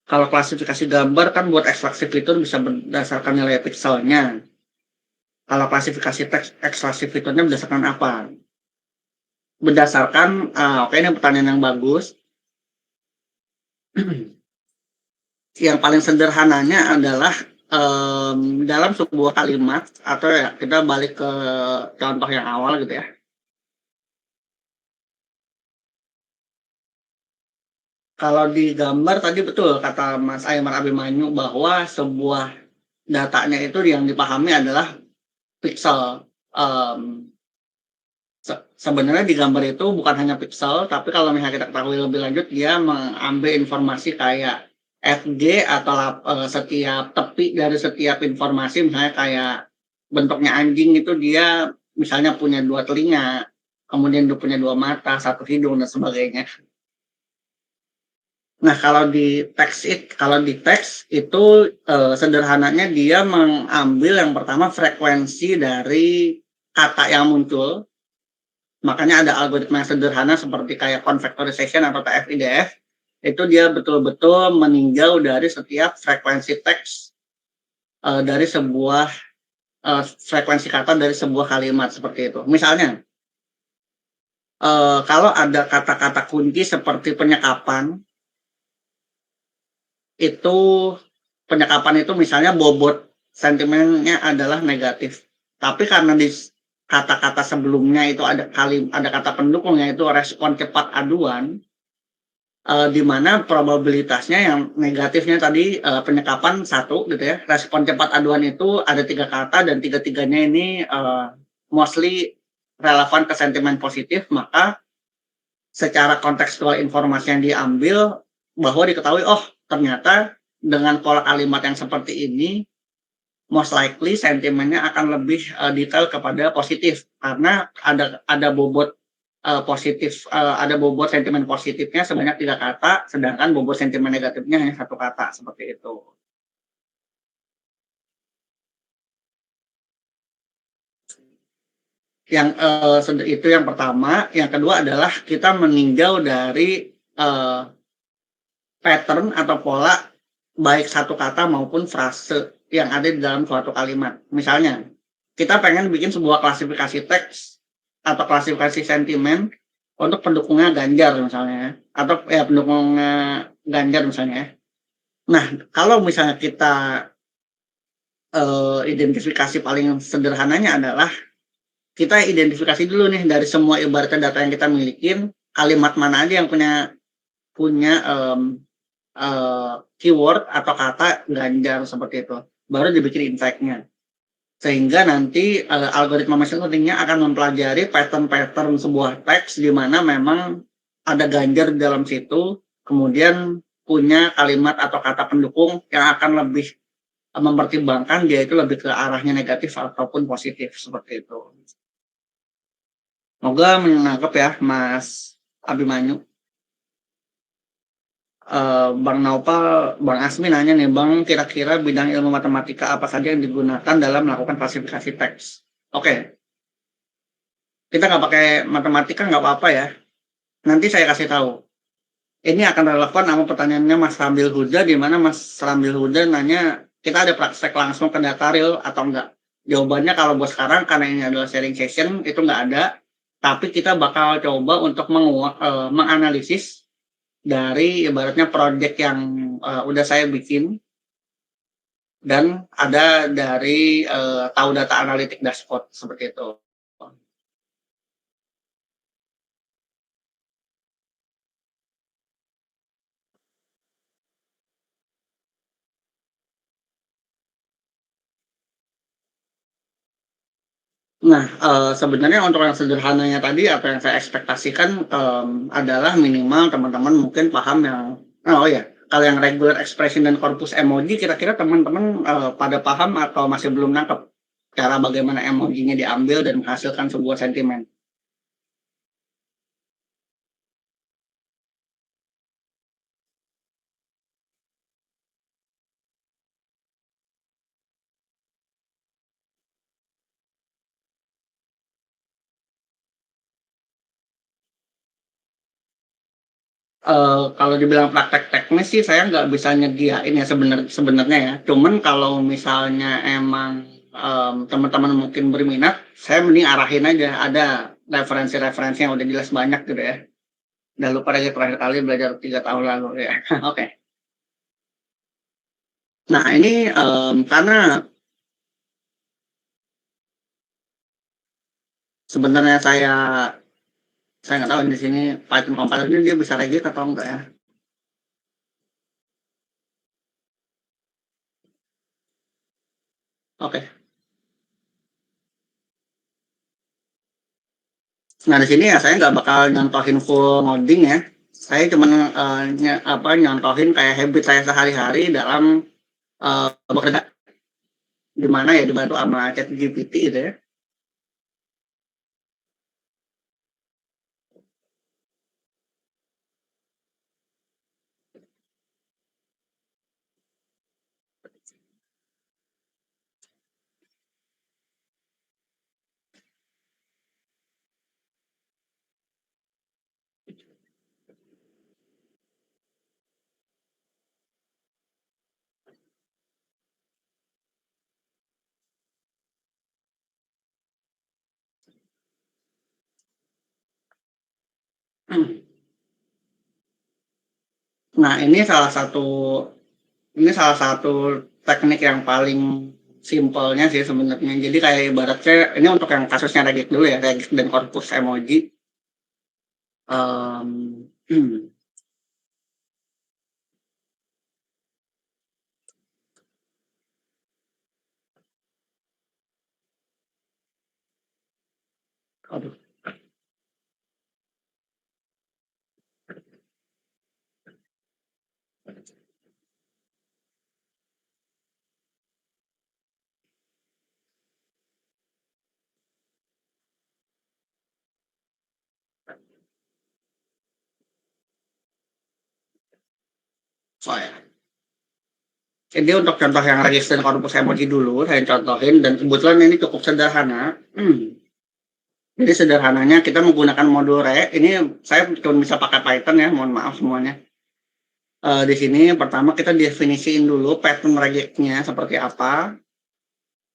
Kalau klasifikasi gambar kan buat ekstraksi fitur bisa berdasarkan nilai pixelnya. Kalau klasifikasi teks ekstraksi fiturnya berdasarkan apa? Berdasarkan, oke ini pertanyaan yang bagus. Yang paling sederhananya adalah dalam sebuah kalimat atau ya kita balik ke contoh yang awal gitu ya. Kalau di gambar tadi betul kata Mas Aimar Abimanyu bahwa sebuah datanya itu yang dipahami adalah pixel. Sebenarnya di gambar itu bukan hanya pixel, tapi kalau misalnya kita ketahui lebih lanjut, dia mengambil informasi kayak FG atau setiap tepi dari setiap informasi, misalnya kayak bentuknya anjing itu dia misalnya punya 2 telinga, kemudian dia punya 2 mata, 1 hidung dan sebagainya. Nah, kalau di teks itu, sederhananya dia mengambil yang pertama frekuensi dari kata yang muncul. Makanya ada algoritma yang sederhana seperti kayak convectorization atau TF-IDF, itu dia betul-betul meninjau dari setiap frekuensi teks, dari sebuah, frekuensi kata dari sebuah kalimat seperti itu. Misalnya, kalau ada kata-kata kunci seperti penyekapan, itu penyekapan itu misalnya bobot sentimennya adalah negatif. Tapi karena di kata-kata sebelumnya itu ada kata pendukung yaitu respon cepat aduan, di mana probabilitasnya yang negatifnya tadi, penyekapan 1 gitu ya, respon cepat aduan itu ada 3 kata dan tiga-tiganya ini, mostly relevan ke sentimen positif, maka secara kontekstual informasi yang diambil bahwa diketahui, oh ternyata dengan pola kalimat yang seperti ini, most likely sentimennya akan lebih, detail kepada positif karena ada bobot, ada bobot sentimen positifnya sebanyak 3 kata, sedangkan bobot sentimen negatifnya hanya 1 kata, seperti itu. Yang, itu yang pertama, yang kedua adalah kita meninjau dari, pattern atau pola baik satu kata maupun frase yang ada di dalam suatu kalimat. Misalnya, kita pengen bikin sebuah klasifikasi teks atau klasifikasi sentimen untuk pendukungnya Ganjar misalnya ya, atau ya pendukungnya Ganjar misalnya ya. Nah, kalau misalnya kita, identifikasi paling sederhananya adalah kita identifikasi dulu nih dari semua ibaratnya data yang kita milikin, kalimat mana aja yang punya punya, keyword atau kata Ganjar seperti itu, baru dibikin insight-nya. Sehingga nanti, algoritma machine learning-nya akan mempelajari pattern-pattern sebuah teks di mana memang ada Ganjar di dalam situ, kemudian punya kalimat atau kata pendukung yang akan lebih, mempertimbangkan dia itu lebih ke arahnya negatif ataupun positif, seperti itu. Semoga menangkap ya Mas Abimanyu. Bang Naufal, Bang Asmi nanya nih, Bang, kira-kira bidang ilmu matematika apa saja yang digunakan dalam melakukan klasifikasi teks? Oke, kita nggak pakai matematika nggak apa-apa ya. Nanti saya kasih tahu. Ini akan relevan sama pertanyaannya Mas Rambil Huda, di mana Mas Rambil Huda nanya, kita ada praktek langsung ke data real atau enggak? Jawabannya kalau buat sekarang, karena ini adalah sharing session, itu nggak ada. Tapi kita bakal coba untuk menganalisis dari ibaratnya project yang udah saya bikin dan ada dari tahu data analitik dashboard seperti itu. Nah, sebenarnya untuk yang sederhananya tadi apa yang saya ekspektasikan adalah minimal teman-teman mungkin paham yang oh ya, kalau yang regular expression dan corpus emoji kira-kira teman-teman pada paham atau masih belum nangkep cara bagaimana emojinya diambil dan menghasilkan sebuah sentimen? Kalau dibilang praktek teknis sih saya nggak bisa nyediain ya sebenarnya ya. Cuman kalau misalnya emang, teman-teman mungkin berminat, saya mending arahin aja, ada referensi-referensi yang udah jelas banyak gitu ya. Udah lupa lagi terakhir kali belajar 3 tahun lalu ya. Oke. Nah ini, karena sebenarnya saya nggak tahu di sini Python compiler ini dia bisa regit atau enggak ya. Oke. Nah, di sini ya saya nggak bakal nyontohin full ngoding ya. Saya cuman nyontohin kayak habit saya sehari-hari dalam bekerja, di mana ya dibantu sama ChatGPT gitu ya. Nah, ini salah satu teknik yang paling simpelnya sih sebenarnya. Jadi kayak ibaratnya ini untuk yang kasusnya Regex dulu ya, Regex dan korpus emoji. Um, aduh, ya. Jadi untuk contoh yang Regex dan korpus emoji dulu, saya contohin dan kebetulan ini cukup sederhana. Jadi sederhananya kita menggunakan modul re. Ini saya cuma bisa pakai Python ya, mohon maaf semuanya. Di sini pertama kita definisiin dulu pattern regexnya seperti apa.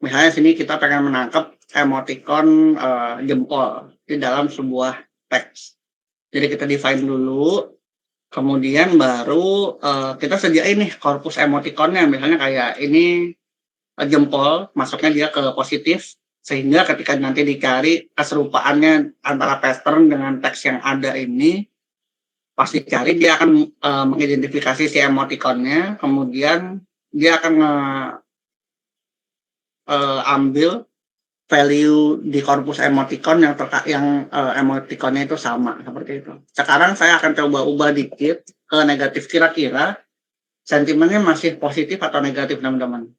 Misalnya sini kita pengen menangkap emoticon jempol di dalam sebuah teks. Jadi kita define dulu, kemudian baru kita sediain nih korpus emoticonnya. Misalnya kayak ini jempol, masuknya dia ke positif, sehingga ketika nanti dicari keserupaannya antara pattern dengan teks yang ada ini, pasti cari dia akan mengidentifikasi si emoticonnya, kemudian dia akan ambil value di korpus emoticon yang emoticonnya itu sama seperti itu. Sekarang saya akan coba ubah dikit ke negatif, kira-kira sentimennya masih positif atau negatif teman-teman.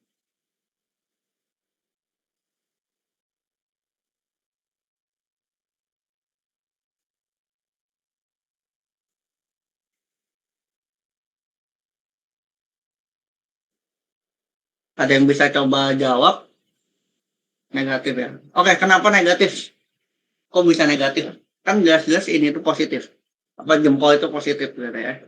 Ada yang bisa coba jawab? Negatif ya. Oke, kenapa negatif? Kok bisa negatif? Kan jelas-jelas ini tuh positif. Apa jempol itu positif gitu ya.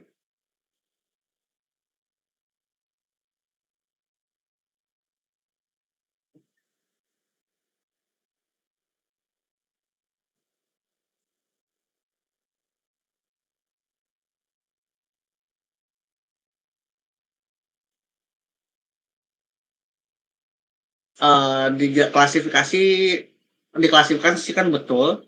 Diklasifikasi diklasifikasikan betul.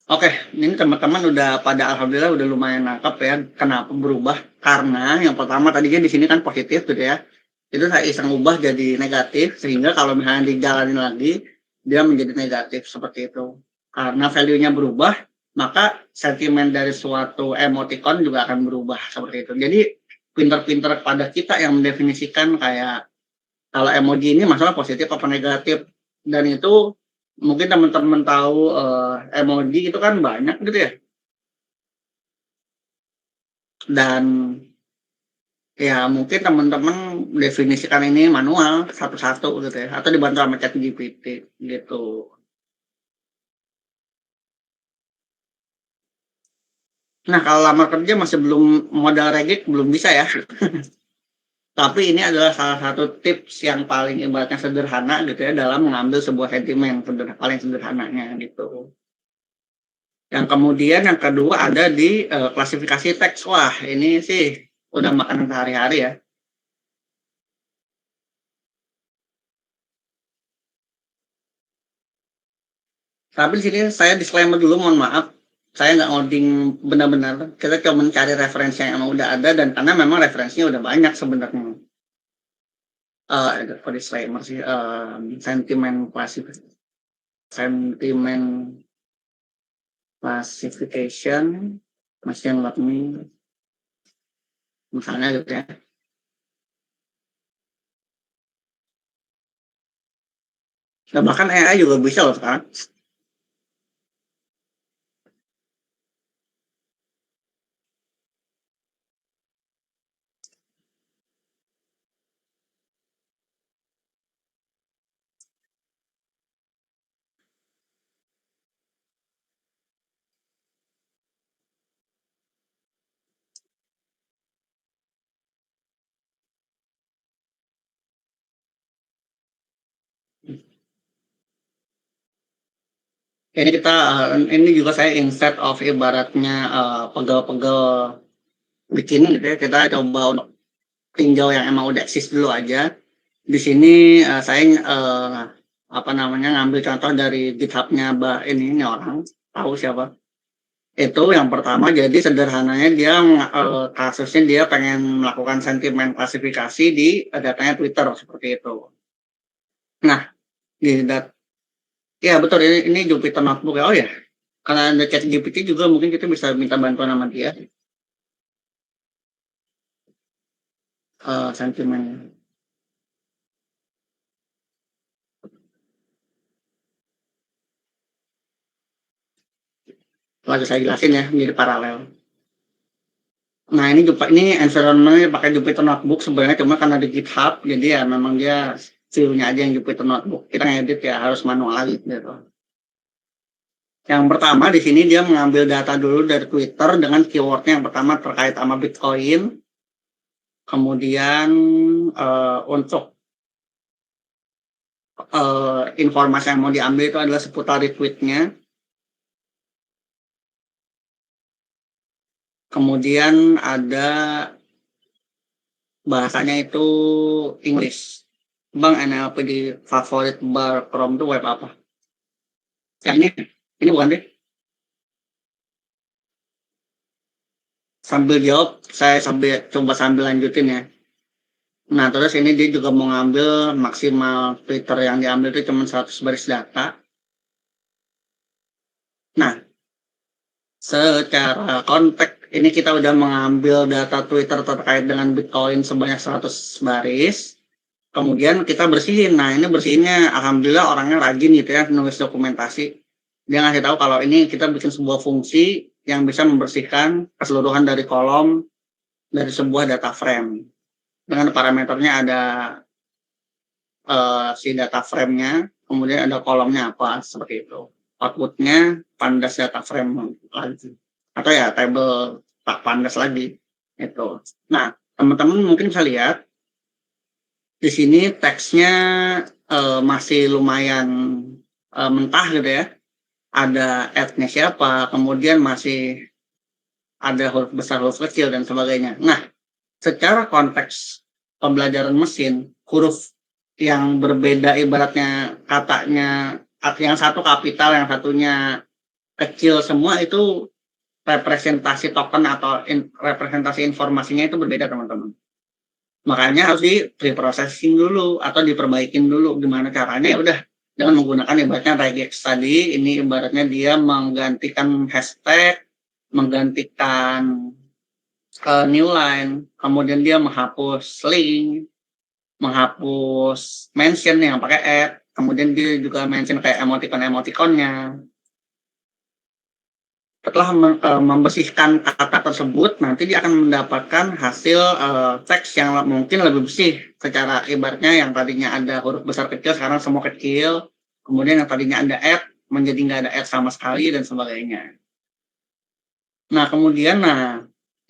Oke, ini teman-teman udah pada alhamdulillah udah lumayan nangkep ya kenapa berubah. Karena yang pertama tadinya di sini kan positif gitu ya. Itu saya iseng ubah jadi negatif sehingga kalau misalnya dijalanin lagi dia menjadi negatif seperti itu. Karena value-nya berubah, maka sentimen dari suatu emoticon juga akan berubah seperti itu. Jadi pinter-pinter pada kita yang mendefinisikan kayak kalau emoji ini masalah positif apa negatif, dan itu mungkin teman-teman tahu emoji itu kan banyak gitu ya, dan ya mungkin teman-teman definisikan ini manual satu-satu gitu ya, atau dibantu sama ChatGPT gitu. Nah, kalau lamar kerja masih belum modal regik belum bisa ya. Tapi ini adalah salah satu tips yang paling ibaratnya sederhana gitu ya dalam mengambil sebuah sentimen paling sederhananya gitu. Yang kemudian yang kedua ada di klasifikasi teks. Wah, ini sih udah makanan sehari-hari ya. Tapi di sini saya disclaimer dulu, mohon maaf. Saya nggak ngoding benar-benar. Kita cuma mencari referensi yang emang udah ada, dan karena memang referensinya udah banyak sebenarnya. disclaimer sih, sentiment classification, machine learning, misalnya gitu ya. Nah, bahkan AI juga bisa loh sekarang. Ini juga saya instead of ibaratnya pegel-pegel bikin gitu ya, kita coba untuk tinjau yang emang udah eksis dulu aja. Di sini saya apa namanya ngambil contoh dari GitHub-nya ini orang tahu siapa. Itu yang pertama, jadi sederhananya dia kasusnya dia pengen melakukan sentimen klasifikasi di datanya Twitter seperti itu. Nah, ya betul, ini Jupyter Notebook ya. Oh ya, karena ada ChatGPT juga mungkin kita bisa minta bantuan sama dia. Sentimen. Lalu saya jelasin ya, menjadi paralel. Nah, ini environment-nya pakai Jupyter Notebook sebenarnya, cuma karena di GitHub, jadi ya memang dia view-nya aja yang Jupyter Notebook. Kita ngedit ya harus manual gitu. Yang pertama di sini dia mengambil data dulu dari Twitter dengan keywordnya yang pertama terkait sama Bitcoin. Kemudian untuk informasi yang mau diambil itu adalah seputar retweet-nya. Kemudian ada bahasanya itu English. Bang, NLP di favorit bar Chrome itu web apa? Ya, ini bukan deh. Sambil jawab, saya sambil lanjutin ya. Nah, terus ini dia juga mau ngambil maksimal Twitter yang diambil itu cuma 100 baris data. Nah, secara konteks ini kita udah mengambil data Twitter terkait dengan Bitcoin sebanyak 100 baris. Kemudian kita bersihin. Nah, ini bersihinnya alhamdulillah orangnya rajin gitu ya, nulis dokumentasi. Dia ngasih tahu kalau ini kita bikin sebuah fungsi yang bisa membersihkan keseluruhan dari kolom dari sebuah data frame. Dengan parameternya ada si data frame-nya, kemudian ada kolomnya apa, seperti itu. Output-nya pandas data frame lagi. Atau ya table tak pandas lagi. Itu. Nah, teman-teman mungkin bisa lihat di sini teksnya masih lumayan mentah gitu ya. Ada ad-nya siapa, kemudian masih ada huruf besar, huruf kecil, dan sebagainya. Nah, secara konteks pembelajaran mesin, huruf yang berbeda ibaratnya katanya, yang satu kapital, yang satunya kecil, semua itu representasi token atau representasi informasinya itu berbeda, teman-teman. Makanya harus di pre-processing dulu atau diperbaikin dulu. Gimana caranya? Ya udah, dengan menggunakan ibaratnya regex tadi, ini ibaratnya dia menggantikan hashtag, menggantikan new line, kemudian dia menghapus link, menghapus mention yang pakai add, kemudian dia juga mention kayak emoticon-emoticonnya. Setelah membersihkan kata tersebut, nanti dia akan mendapatkan hasil teks yang mungkin lebih bersih. Secara ibaratnya yang tadinya ada huruf besar kecil, sekarang semua kecil. Kemudian yang tadinya ada add, menjadi nggak ada add sama sekali, dan sebagainya. Nah, kemudian,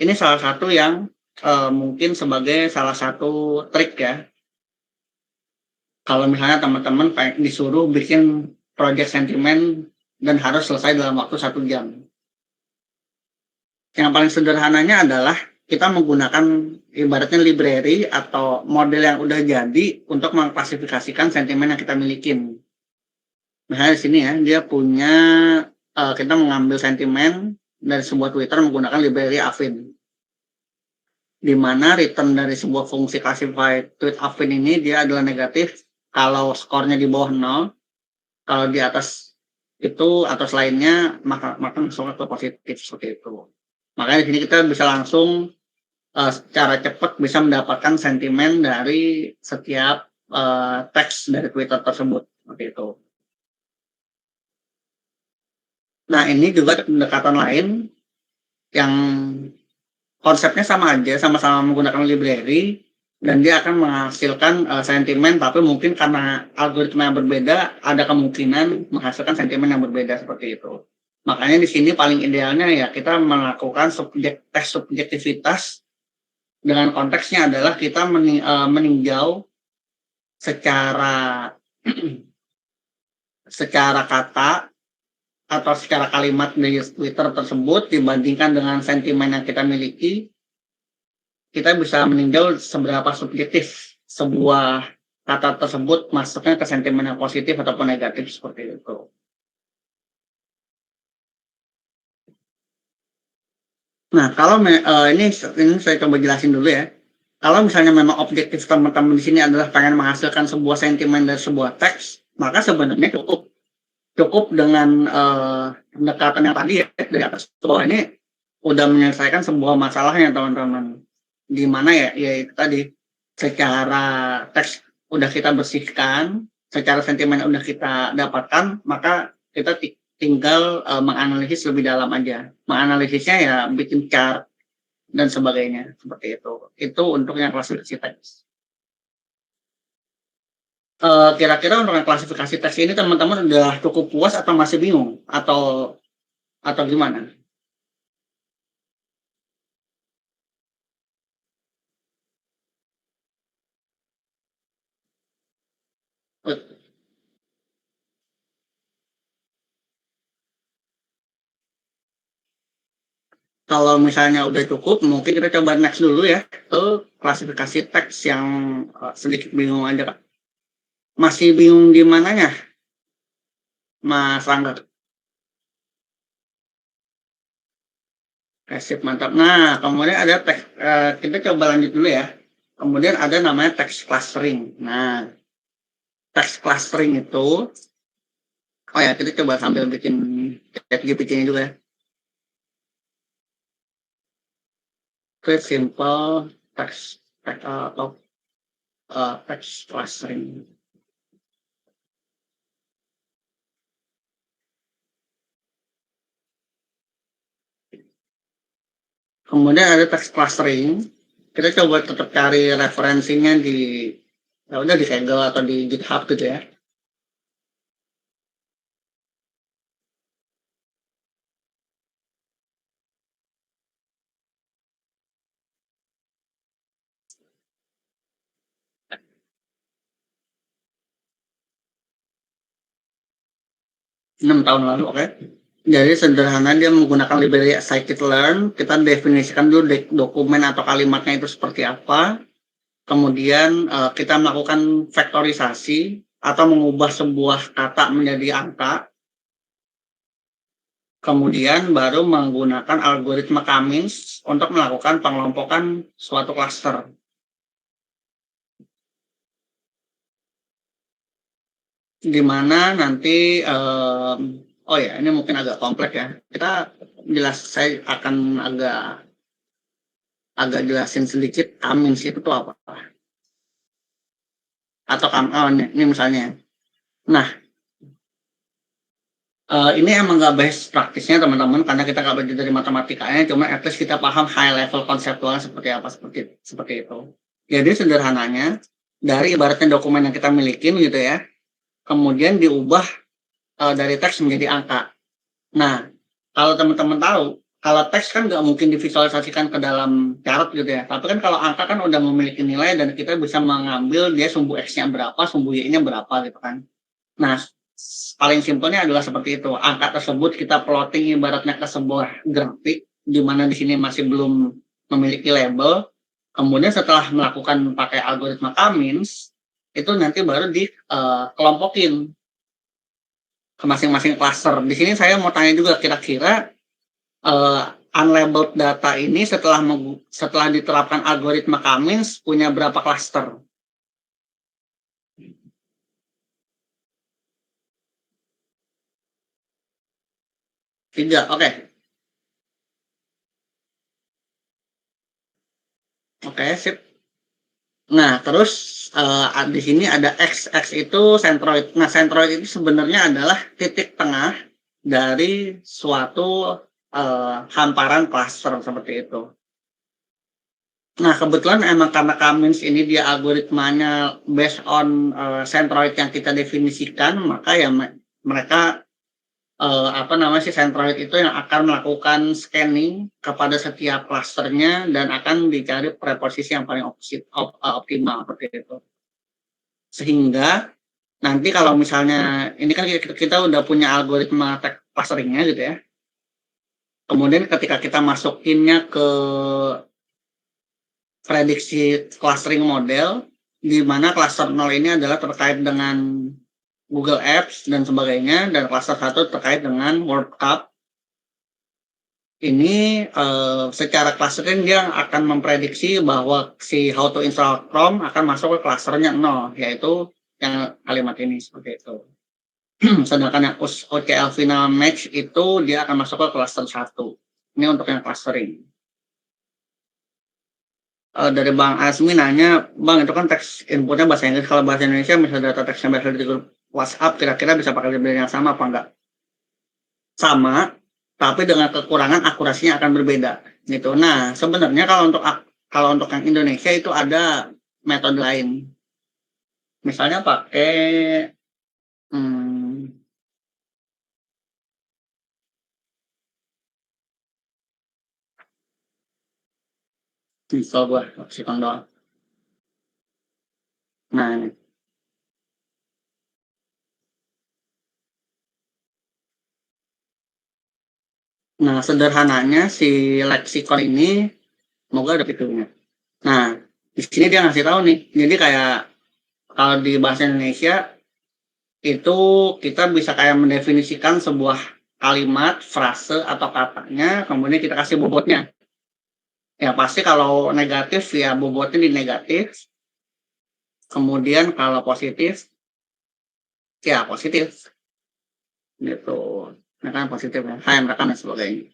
ini salah satu yang mungkin sebagai salah satu trik ya. Kalau misalnya teman-teman disuruh bikin project sentimen dan harus selesai dalam waktu 1 jam. Yang paling sederhananya adalah kita menggunakan ibaratnya library atau model yang udah jadi untuk mengklasifikasikan sentimen yang kita milikin. Misalnya di sini ya, dia punya, kita mengambil sentimen dari sebuah Twitter menggunakan library Avid. di mana return dari sebuah fungsi classified tweet affin ini dia adalah negatif kalau skornya di bawah 0, kalau di atas itu atau lainnya maka langsung ke positif seperti itu. Makanya di sini kita bisa langsung secara cepat bisa mendapatkan sentimen dari setiap teks dari Twitter tersebut seperti itu. Nah, ini juga pendekatan lain yang konsepnya sama aja, sama-sama menggunakan library dan dia akan menghasilkan sentimen, tapi mungkin karena algoritma yang berbeda ada kemungkinan menghasilkan sentimen yang berbeda seperti itu. Makanya di sini paling idealnya ya kita melakukan tes subjektivitas dengan konteksnya adalah kita meninjau secara secara kata atau secara kalimat dari Twitter tersebut dibandingkan dengan sentimen yang kita miliki, kita bisa meninjau seberapa subjektif sebuah kata tersebut masuknya ke sentimen yang positif ataupun negatif seperti itu. Nah, kalau ini saya coba jelasin dulu ya. Kalau misalnya memang objektif teman-teman di sini adalah pengen menghasilkan sebuah sentimen dari sebuah teks, maka sebenarnya cukup dengan pendekatan yang tadi ya dari atas ke bawah ini udah menyelesaikan sebuah masalahnya teman-teman. Di mana ya itu tadi secara teks udah kita bersihkan, secara sentimen udah kita dapatkan, maka kita tinggal menganalisis lebih dalam aja. Menganalisisnya ya bikin chart dan sebagainya seperti itu. Itu untuk yang klasifikasi teks. Kira-kira untuk yang klasifikasi teks ini teman-teman udah cukup puas atau masih bingung atau gimana? Kalau misalnya udah cukup, mungkin kita coba next dulu ya ke klasifikasi teks yang sedikit bingung aja, Kak. Masih bingung di mananya, Mas Rangga? Sip, mantap. Nah, kemudian ada teks, kita coba lanjut dulu ya. Kemudian ada namanya teks clustering. Nah, teks clustering itu, oh ya, kita coba sambil bikin ChatGPT-nya juga ya. Create simple text atau text clustering. Kemudian ada text clustering. Kita coba tetap cari referensinya di ya udah di Kaggle atau di GitHub gitu ya. Enam tahun lalu, oke. Jadi sederhana dia menggunakan library scikit-learn. Kita definisikan dulu dokumen atau kalimatnya itu seperti apa. Kemudian kita melakukan vektorisasi atau mengubah sebuah kata menjadi angka. Kemudian baru menggunakan algoritma Cummins untuk melakukan pengelompokan suatu klaster. Di mana nanti oh ya ini mungkin agak kompleks ya. Saya akan agak jelasin sedikit Cummins itu tuh apa. Atau ini misalnya. Nah, ini emang nggak best praktisnya teman-teman karena kita nggak belajar dari matematikanya, cuma at least kita paham high level konseptual seperti apa seperti itu. Jadi sederhananya dari ibaratnya dokumen yang kita miliki gitu ya, kemudian diubah dari teks menjadi angka. Nah, kalau teman-teman tahu, kalau teks kan nggak mungkin divisualisasikan ke dalam chart gitu ya. Tapi kan kalau angka kan udah memiliki nilai dan kita bisa mengambil dia sumbu X-nya berapa, sumbu Y-nya berapa gitu kan. Nah, paling simpelnya adalah seperti itu. Angka tersebut kita plotting ibaratnya ke sebuah grafik, di mana di sini masih belum memiliki label. Kemudian setelah melakukan pakai algoritma Cummins, itu nanti baru dikelompokin ke masing-masing cluster. Di sini saya mau tanya juga kira-kira unlabeled data ini setelah diterapkan algoritma Cummins punya berapa cluster? Tiga, oke. Oke, sip. Nah, terus di sini ada X itu centroid. Nah, centroid itu sebenarnya adalah titik tengah dari suatu hamparan cluster seperti itu. Nah, kebetulan emang karena Cummins ini dia algoritmanya based on centroid yang kita definisikan, maka ya mereka si centroid itu yang akan melakukan scanning kepada setiap klasternya dan akan dicari preposisi yang paling optimal seperti itu. Sehingga nanti kalau misalnya ini kan kita udah punya algoritma clusteringnya gitu ya. Kemudian ketika kita masukinnya ke prediksi clustering model, di mana cluster 0 ini adalah terkait dengan Google Apps dan sebagainya, dan cluster 1 terkait dengan World Cup. Ini secara clustering dia akan memprediksi bahwa si how to install Chrome akan masuk ke clusternya 0, yaitu yang kalimat ini seperti itu. Sedangkan yang OCL final match itu dia akan masuk ke cluster 1. Ini untuk yang clustering. Dari Bang Asmi nanya, Bang itu kan teks inputnya bahasa Inggris, kalau bahasa Indonesia misalnya data teksnya berasal dari grup WhatsApp, kira-kira bisa pakai library yang sama apa enggak? Sama, tapi dengan kekurangan akurasinya akan berbeda gitu. Nah, sebenarnya kalau untuk yang Indonesia itu ada metode lain. Misalnya pakai misal gua kasih contoh. Nah, ini. Nah, sederhananya si leksikon ini, semoga ada fiturnya. Nah, di sini dia ngasih tahu nih. Jadi kayak kalau di bahasa Indonesia itu kita bisa kayak mendefinisikan sebuah kalimat, frase atau katanya, kemudian kita kasih bobotnya. Ya pasti kalau negatif ya bobotnya di negatif. Kemudian kalau positif ya positif. Gitu. Nah kan positif ya. HM dan sebagainya.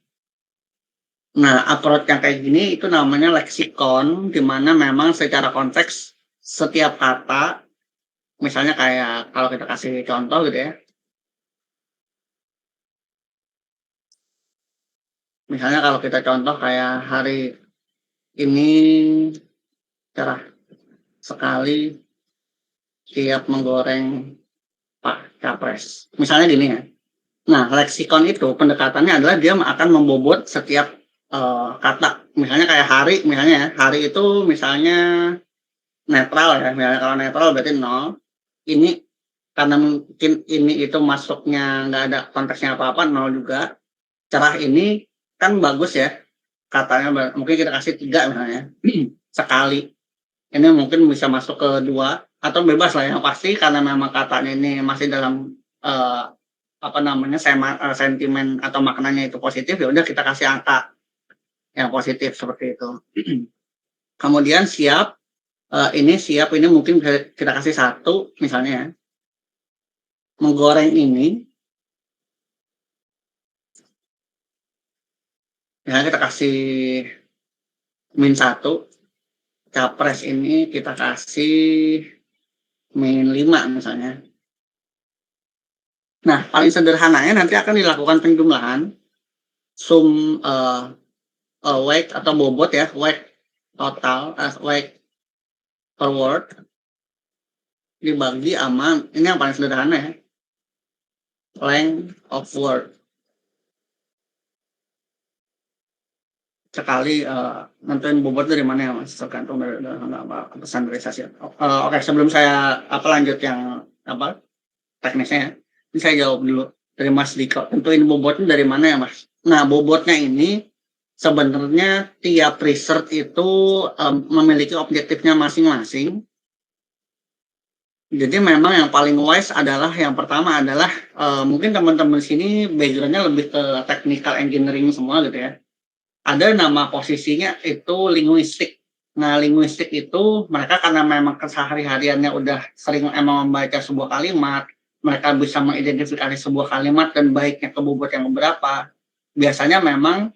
Nah, approach yang kayak gini itu namanya leksikon, di mana memang secara konteks setiap kata, misalnya kayak kalau kita kasih contoh gitu ya. Misalnya kalau kita contoh kayak hari ini cerah sekali siap menggoreng Pak Capres. Misalnya gini ya. Nah, leksikon itu pendekatannya adalah dia akan membobot setiap kata. Misalnya kayak hari, misalnya ya, hari itu misalnya netral ya. Misalnya kalau netral berarti 0. Ini karena mungkin ini itu masuknya nggak ada konteksnya apa-apa, 0 juga. Cerah ini kan bagus ya. Katanya mungkin kita kasih 3 misalnya. Sekali. Ini mungkin bisa masuk ke 2 atau bebas lah yang pasti karena memang katanya ini masih dalam sentimen atau maknanya itu positif, ya udah kita kasih angka yang positif seperti itu. Kemudian siap ini mungkin bisa kita kasih 1 misalnya ya. Menggoreng ini ya kita kasih -1. Capres ini kita kasih -5 misalnya. Nah, paling sederhananya nanti akan dilakukan penjumlahan sum weight atau bobot ya, weight total, weight per word dibagi sama, ini yang paling sederhana ya, length of word. Sekali nentuin bobot dari mana ya Mas, tergantung dari standarisasi. Oke, sebelum saya lanjut yang teknisnya ya, ini saya jawab dulu dari Mas Diko. Tentuin bobotnya dari mana ya Mas? Nah, bobotnya ini sebenarnya tiap research itu memiliki objektifnya masing-masing. Jadi memang yang paling wise adalah yang pertama adalah mungkin teman-teman sini backgroundnya lebih ke technical engineering semua gitu ya. ada nama posisinya itu linguistik. Nah, linguistik itu mereka karena memang kesehari-hariannya udah sering emang membaca sebuah kalimat, mereka bisa mengidentifikasi sebuah kalimat dan baiknya ke bobot yang berapa. Biasanya memang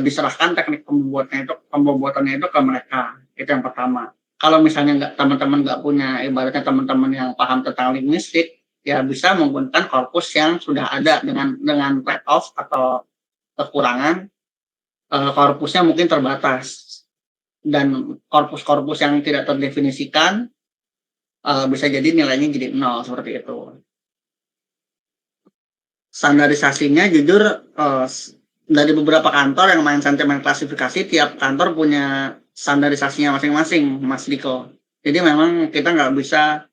diserahkan teknik pembobotannya itu ke mereka. Itu yang pertama. Kalau misalnya teman-teman nggak punya, ibaratnya teman-teman yang paham tentang linguistik, ya bisa menggunakan korpus yang sudah ada dengan trade off atau kekurangan korpusnya mungkin terbatas dan korpus-korpus yang tidak terdefinisikan bisa jadi nilainya jadi 0 seperti itu. Standarisasinya jujur dari beberapa kantor yang main sentimen klasifikasi, tiap kantor punya standarisasinya masing-masing, Mas Diko. Jadi memang kita nggak bisa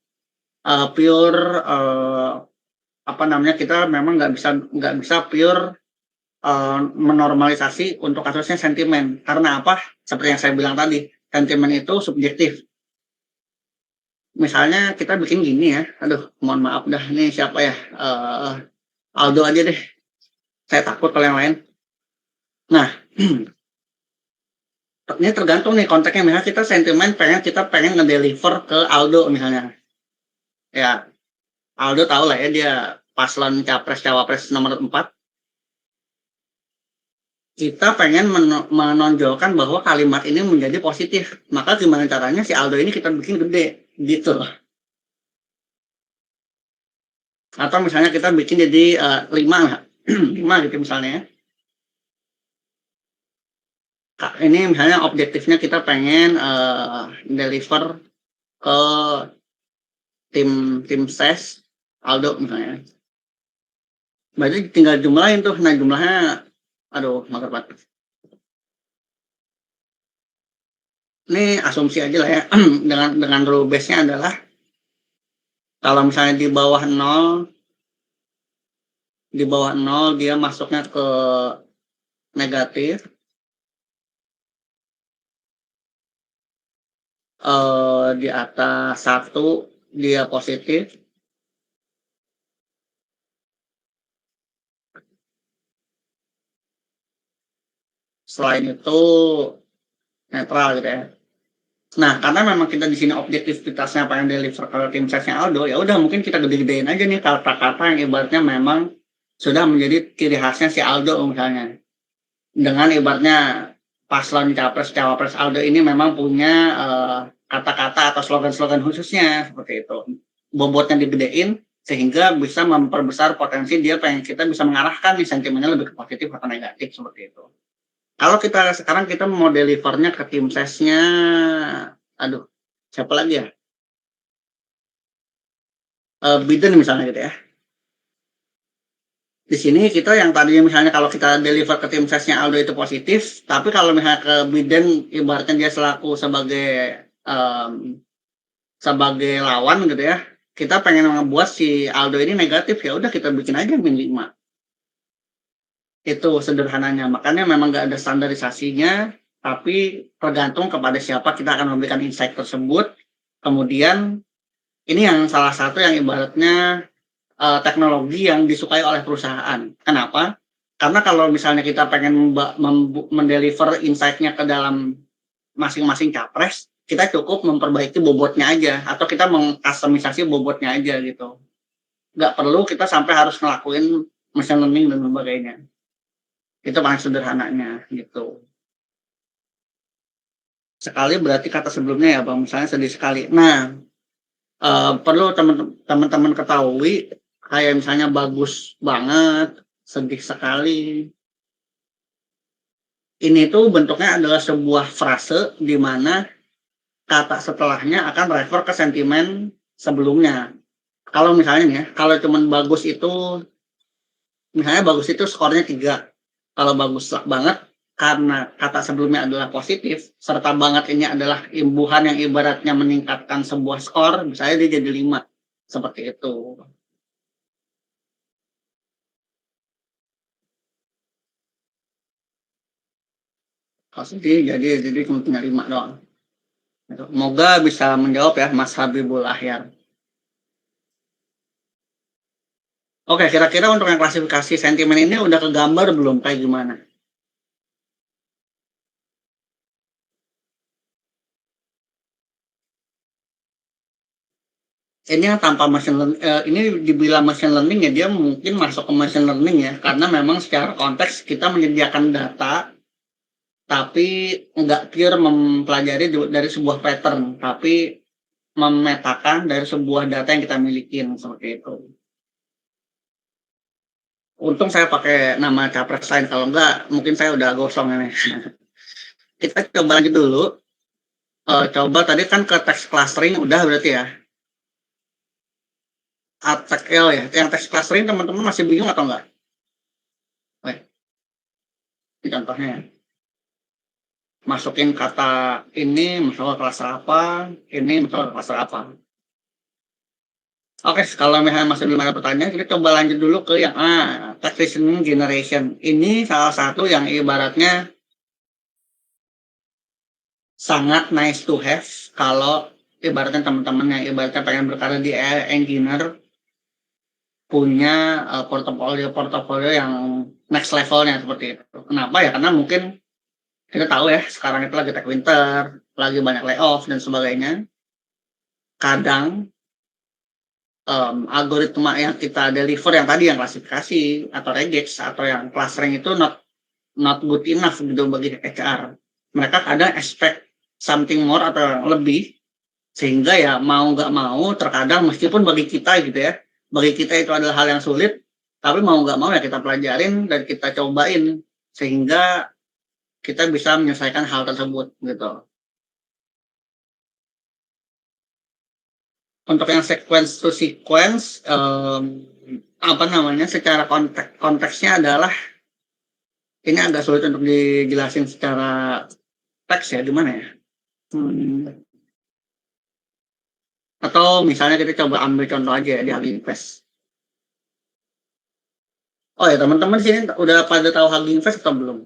pure kita memang nggak bisa pure menormalisasi untuk kasusnya sentimen. Karena apa? Seperti yang saya bilang tadi, sentimen itu subjektif. Misalnya kita bikin gini ya, aduh mohon maaf dah, ini siapa ya, Aldo aja deh, saya takut kalau yang lain. Nah, ini tergantung nih konteksnya, misalnya kita sentimen kita pengen ngedeliver ke Aldo misalnya. Ya, Aldo tahu lah ya, dia paslon capres-cawapres nomor 4. Kita pengen menonjolkan bahwa kalimat ini menjadi positif. Maka gimana caranya si Aldo ini kita bikin gede, gitu. Atau misalnya kita bikin jadi 5 lah, 5 gitu misalnya. Ini misalnya objektifnya kita pengen deliver ke tim ses Aldo misalnya. Berarti tinggal jumlahin tuh. Nah jumlahnya, aduh mager banget. Ini asumsi aja lah ya. dengan rule base-nya adalah kalau misalnya di bawah 0 dia masuknya ke negatif, di atas 1 dia positif, selain itu netral gitu ya. Nah, karena memang kita di sini objektivitasnya pengen deliver ke tim sesnya Aldo, ya udah mungkin kita gede-gedein aja nih kata-kata yang ibaratnya memang sudah menjadi ciri khasnya si Aldo misalnya. Dengan ibaratnya paslon capres-cawapres Aldo ini memang punya kata-kata atau slogan-slogan khususnya seperti itu. Bobotnya digedein sehingga bisa memperbesar potensi dia pengen kita bisa mengarahkan nih sentimennya lebih ke positif atau negatif seperti itu. Kalau sekarang kita mau delivernya ke tim sesnya, aduh, siapa lagi ya? Biden misalnya gitu ya. Di sini kita yang tadinya misalnya kalau kita deliver ke tim sesnya Aldo itu positif, tapi kalau misalnya ke Biden ibaratnya dia selaku sebagai lawan gitu ya, kita pengen ngebuat si Aldo ini negatif, ya udah kita bikin aja min 5. Itu sederhananya. Makanya memang nggak ada standarisasinya, tapi tergantung kepada siapa kita akan memberikan insight tersebut. Kemudian ini yang salah satu yang ibaratnya teknologi yang disukai oleh perusahaan. Kenapa? Karena kalau misalnya kita pengen mendeliver insight-nya ke dalam masing-masing capres, kita cukup memperbaiki bobotnya aja, atau kita mengkustomisasi bobotnya aja gitu. Nggak perlu kita sampai harus ngelakuin machine learning dan sebagainya. Itu paling sederhananya gitu. Sekali berarti kata sebelumnya ya Bang, misalnya sedih sekali. Nah, perlu teman-teman ketahui kayak misalnya bagus banget, sedih sekali. Ini tuh bentuknya adalah sebuah frase di mana kata setelahnya akan refer ke sentimen sebelumnya. Kalau misalnya nih ya, kalau cuman bagus itu, misalnya bagus itu skornya 3. Kalau bagus banget, karena kata sebelumnya adalah positif, serta banget ini adalah imbuhan yang ibaratnya meningkatkan sebuah skor, misalnya dia jadi 5. Seperti itu. Kalau sedih, jadi cuma punya 5 doang. Semoga bisa menjawab ya Mas Habibul Ahyar. Oke, kira-kira untuk yang klasifikasi sentimen ini udah kegambar belum kayak gimana? ini yang tanpa ini dibilang machine learning ya, dia mungkin masuk ke machine learning ya, karena memang secara konteks kita menyediakan data, tapi nggak pure mempelajari dari sebuah pattern, tapi memetakan dari sebuah data yang kita milikin, seperti itu. Untung saya pakai nama capres lain, kalau enggak mungkin saya udah gosong ini. Kita coba lanjut dulu. Coba tadi kan ke text clustering udah berarti ya. ATL ya, yang text clustering teman-teman masih bingung atau enggak? Ini contohnya ya. Masukin kata ini masuk ke cluster apa, ini masuk ke cluster apa. Oke, kalau misalnya masih belum ada pertanyaan, kita coba lanjut dulu ke yang text listening generation. Ini salah satu yang ibaratnya sangat nice to have kalau ibaratnya teman-teman yang ibaratnya pengen berkarya di engineer punya portofolio yang next levelnya seperti itu. Kenapa ya? Karena mungkin kita tahu ya sekarang itu lagi tech winter, lagi banyak layoff dan sebagainya. Kadang algoritma yang kita deliver yang tadi yang klasifikasi atau regex atau yang clustering itu not good enough gitu bagi HR. Mereka kadang expect something more atau lebih, sehingga ya mau nggak mau terkadang meskipun bagi kita gitu ya, bagi kita itu adalah hal yang sulit, tapi mau nggak mau ya kita pelajarin dan kita cobain sehingga kita bisa menyelesaikan hal tersebut gitu. Untuk yang sequence to sequence, secara konteksnya adalah ini agak sulit untuk dijelasin secara teks ya, gimana ya? Atau misalnya kita coba ambil contoh aja ya di Hugging Face. Oh ya, teman-teman sini udah pada tahu Hugging Face atau belum?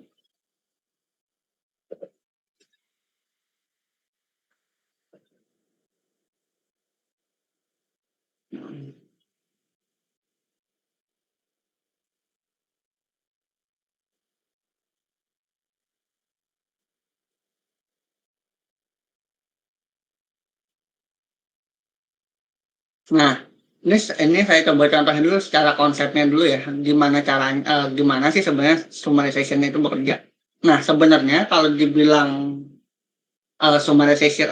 Nah, ini saya coba contohin dulu secara konsepnya dulu ya. Gimana sih sebenarnya summarization itu bekerja? Nah, sebenarnya kalau dibilang summarization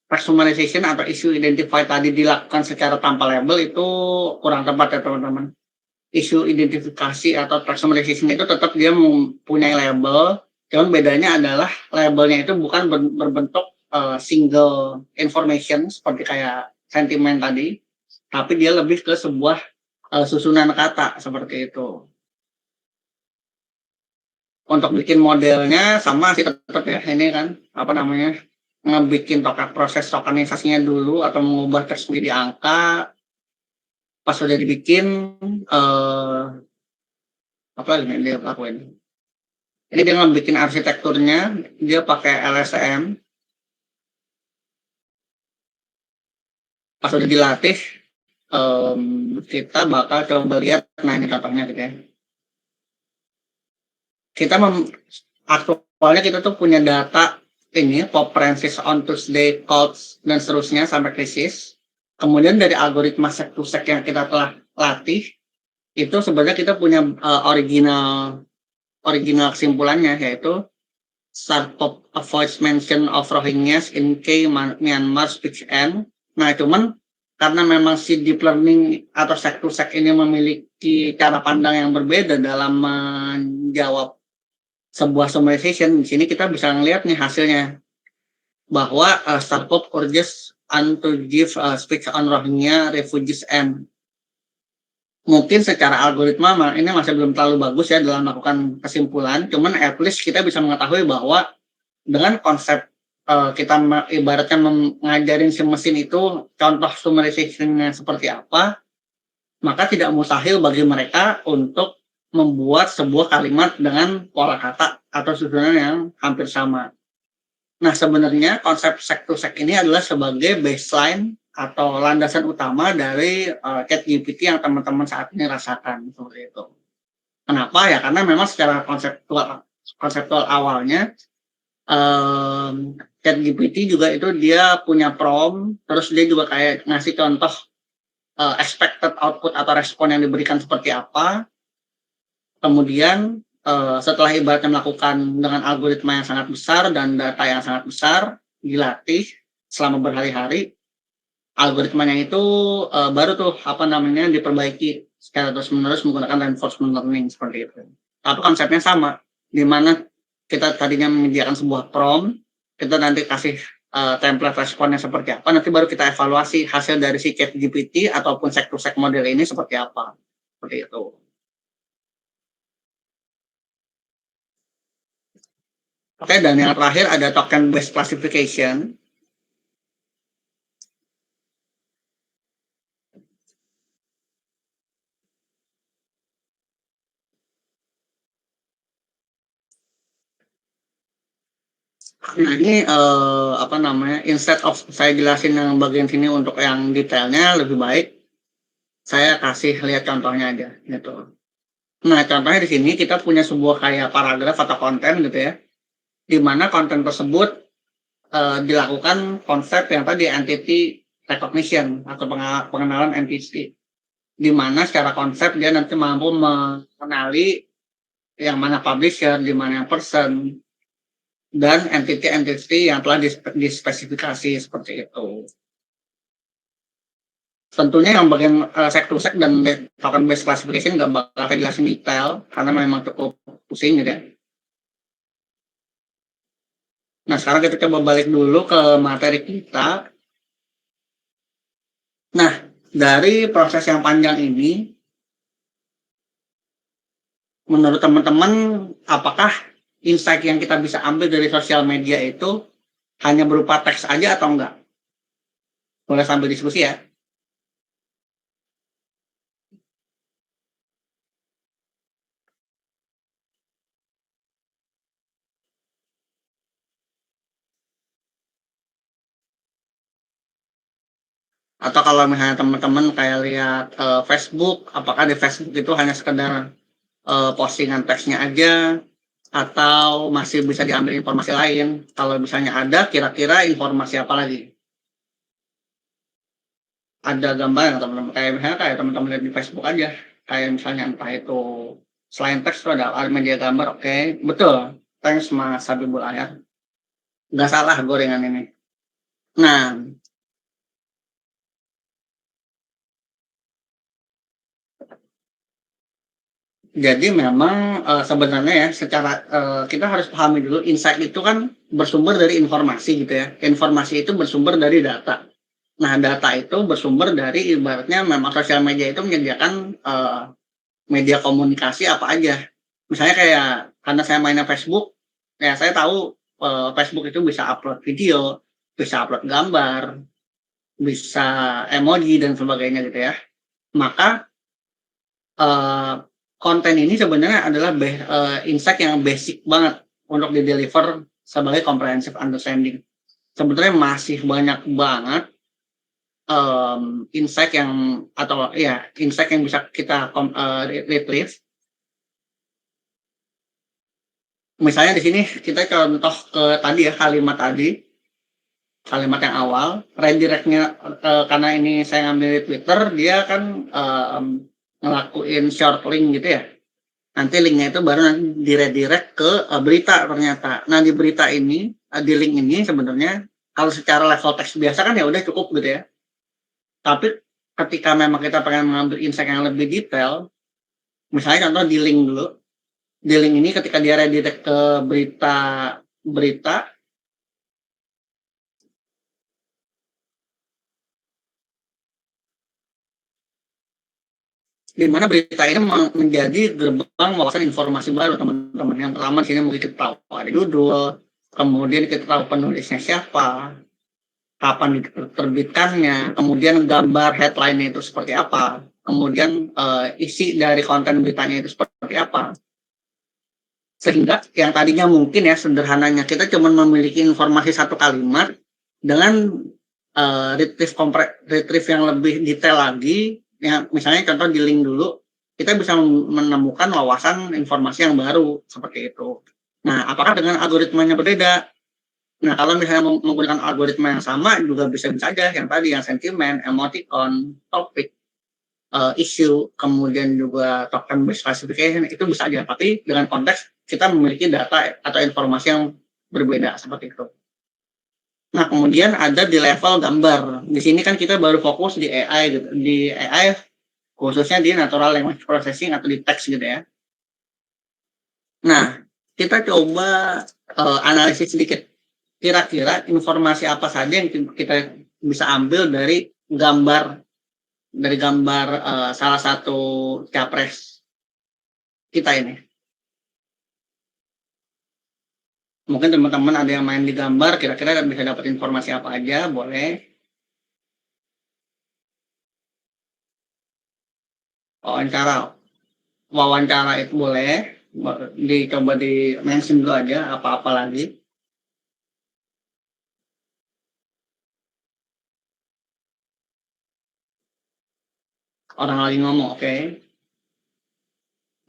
summarization atau issue identify tadi dilakukan secara tanpa label itu kurang tepat ya teman-teman. Isu identifikasi atau summarization itu tetap dia mempunyai label, cuman bedanya adalah labelnya itu bukan berbentuk single information seperti kayak sentimen tadi, tapi dia lebih ke sebuah susunan kata seperti itu. Untuk bikin modelnya sama sih tetap ya, ini kan ngebikin proses tokenisasinya dulu atau mengubah teks menjadi angka. Pas sudah dibikin apa lagi yang dia lakuin? Ini dia ngebikin arsitekturnya, dia pakai LSTM. Pas sudah dilatih, kita bakal coba lihat, nah ini contohnya gitu ya. Aktualnya kita tuh punya data ini, Pope Francis on Tuesday, calls, dan seterusnya sampai krisis. Kemudian dari algoritma sek to sek yang kita telah latih, itu sebenarnya kita punya original kesimpulannya, yaitu Sarpop avoids mention of Rohingyas in K Myanmar speech end. Nah, cuman karena memang si deep learning atau sek to sek ini memiliki cara pandang yang berbeda dalam menjawab sebuah summarization, di sini kita bisa ngelihat nih hasilnya bahwa Sarpop urges to give speech on Rohingya refugees and mungkin secara algoritma ini masih belum terlalu bagus ya dalam melakukan kesimpulan, cuman at least kita bisa mengetahui bahwa dengan konsep kita ibaratnya mengajarin si mesin itu contoh summarization-nya seperti apa, maka tidak mustahil bagi mereka untuk membuat sebuah kalimat dengan pola kata atau susunan yang hampir sama. Nah, sebenarnya konsep sek to sek ini adalah sebagai baseline atau landasan utama dari ChatGPT yang teman-teman saat ini rasakan seperti itu. Kenapa ya? Karena memang secara konseptual awalnya ChatGPT juga itu dia punya prompt, terus dia juga kayak ngasih contoh expected output atau respon yang diberikan seperti apa. Kemudian setelah ibaratnya melakukan dengan algoritma yang sangat besar dan data yang sangat besar, dilatih selama berhari-hari, algoritmanya itu baru tuh diperbaiki secara terus-menerus menggunakan reinforcement learning seperti itu. Tapi konsepnya sama, di mana kita tadinya menyediakan sebuah prompt, kita nanti kasih template responnya seperti apa, nanti baru kita evaluasi hasil dari si ChatGPT ataupun sek-to-sek model ini seperti apa. Seperti itu. Oke, dan yang terakhir ada token based classification. Nah, ini instead of saya jelasin yang bagian sini untuk yang detailnya lebih baik saya kasih lihat contohnya aja gitu. Nah, contohnya di sini kita punya sebuah kayak paragraf atau konten gitu ya, di mana konten tersebut dilakukan konsep yang tadi entity recognition atau pengenalan entity, di mana secara konsep dia nanti mampu mengenali yang mana publisher, di mana yang person, dan entity-entity yang telah dispesifikasi seperti itu. Tentunya yang bagian sek-to-sek dan token based classification nggak bakal jelasin detail karena memang cukup pusing gitu ya. Nah, sekarang kita coba balik dulu ke materi kita. Nah, dari proses yang panjang ini, menurut teman-teman, apakah insight yang kita bisa ambil dari sosial media itu hanya berupa teks aja atau enggak? Boleh sambil diskusi ya. Atau kalau misalnya teman-teman kayak lihat Facebook, apakah di Facebook itu hanya sekedar postingan teksnya aja, atau masih bisa diambil informasi lain? Kalau misalnya ada, kira-kira informasi apa lagi? Ada gambar yang teman-teman, kayak misalnya kayak teman-teman lihat di Facebook aja, kayak misalnya entah itu selain teks itu ada media gambar, oke, betul. Thanks Mas Habibul Ayat. Nggak salah gorengan ini. Nah, jadi memang sebenarnya ya secara kita harus pahami dulu insight itu kan bersumber dari informasi gitu ya. Informasi itu bersumber dari data. Nah, data itu bersumber dari ibaratnya memang sosial media itu menyediakan media komunikasi apa aja. Misalnya kayak karena saya mainnya Facebook, ya saya tahu Facebook itu bisa upload video, bisa upload gambar, bisa emoji dan sebagainya gitu ya. Maka konten ini sebenarnya adalah insight yang basic banget untuk di-deliver sebagai comprehensive understanding. Sebenarnya masih banyak banget insight yang bisa kita retrieve. Misalnya di sini kita contoh ke tadi ya kalimat yang awal, redirectnya karena ini saya ngambil di Twitter, dia kan ngelakuin short link gitu ya. Nanti linknya itu baru nanti diredirect ke berita ternyata. Nah, di berita ini, di link ini sebenarnya kalau secara level teks biasa kan ya udah cukup gitu ya. Tapi ketika memang kita pengen mengambil insight yang lebih detail, misalnya contoh di link dulu. Di link ini ketika dia redirect ke berita di mana berita ini menjadi gerbang wawasan informasi baru teman-teman. Yang pertama di sini mungkin kita tahu ada judul, kemudian kita tahu penulisnya siapa, kapan diterbitkannya, kemudian gambar headline-nya itu seperti apa, kemudian isi dari konten beritanya itu seperti apa. Sehingga yang tadinya mungkin ya sederhananya kita cuma memiliki informasi satu kalimat dengan retrieve yang lebih detail lagi. Ya, misalnya contoh di link dulu, kita bisa menemukan wawasan informasi yang baru seperti itu. Nah, apakah dengan algoritmanya berbeda? Nah, kalau misalnya menggunakan algoritma yang sama juga bisa aja yang tadi yang sentimen, emoticon, topik. isu, kemudian juga token based classification, itu bisa aja. Tapi dengan konteks kita memiliki data atau informasi yang berbeda seperti itu. Nah, kemudian ada di level gambar. Di sini kan kita baru fokus di AI gitu. Di AI khususnya di natural language processing atau di teks gitu ya. Nah, kita coba analisis sedikit. Kira-kira informasi apa saja yang kita bisa ambil dari gambar salah satu capres kita ini. Mungkin teman-teman ada yang main di gambar, kira-kira bisa dapat informasi apa aja, boleh. Wawancara itu boleh, dicoba di mention dulu aja apa-apa lagi. Orang lagi ngomong, oke.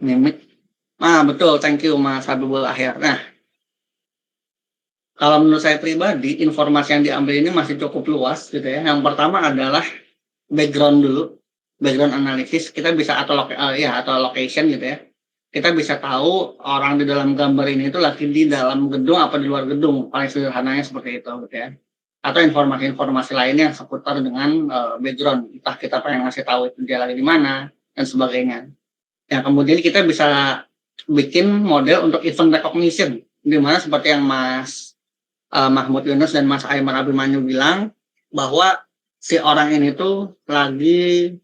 Mimik. Betul, thank you Mas Habibul Akhir. Nah, kalau menurut saya pribadi, informasi yang diambil ini masih cukup luas gitu ya. Yang pertama adalah background dulu, background analisis. Kita bisa atau location gitu ya. Kita bisa tahu orang di dalam gambar ini itu lagi di dalam gedung apa di luar gedung, paling sederhananya seperti itu gitu ya. Atau informasi-informasi lainnya yang seputar dengan background, entah kita pengen ngasih tahu itu dia lagi di mana dan sebagainya. Ya, kemudian kita bisa bikin model untuk event recognition, di mana seperti yang Mas Mahmud Yunus dan Mas Aymar Abimanyu bilang bahwa si orang ini tuh lagi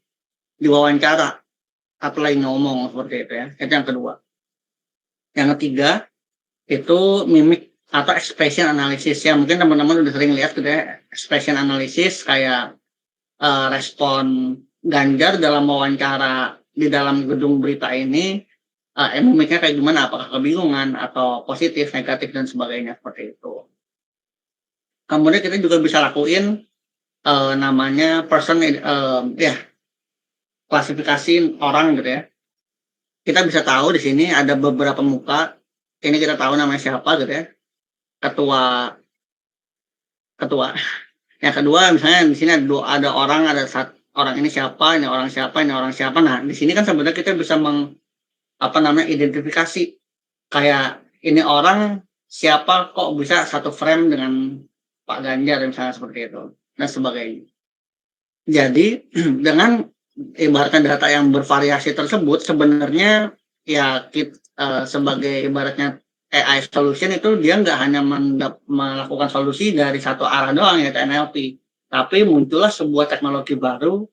diwawancara atau lagi ngomong seperti itu ya. Itu yang kedua. Yang ketiga itu mimik atau expression analysis ya. Mungkin teman-teman udah sering lihat gitu ya, expression analysis kayak respon Ganjar dalam wawancara di dalam gedung berita ini, mimiknya kayak gimana, apakah kebingungan atau positif, negatif dan sebagainya seperti itu. Kemudian kita juga bisa lakuin namanya klasifikasi orang gitu ya. Kita bisa tahu di sini ada beberapa muka. Ini kita tahu namanya siapa gitu ya. Ketua. Yang kedua misalnya di sini ada orang, orang ini siapa, ini orang siapa, ini orang siapa. Nah, di sini kan sebenarnya kita bisa identifikasi kayak ini orang siapa kok bisa satu frame dengan Pak Ganjar misalnya seperti itu dan sebagainya. Jadi dengan ibaratnya data yang bervariasi tersebut sebenarnya ya sebagai ibaratnya AI solution itu dia nggak hanya melakukan solusi dari satu arah doang yaitu NLP, tapi muncullah sebuah teknologi baru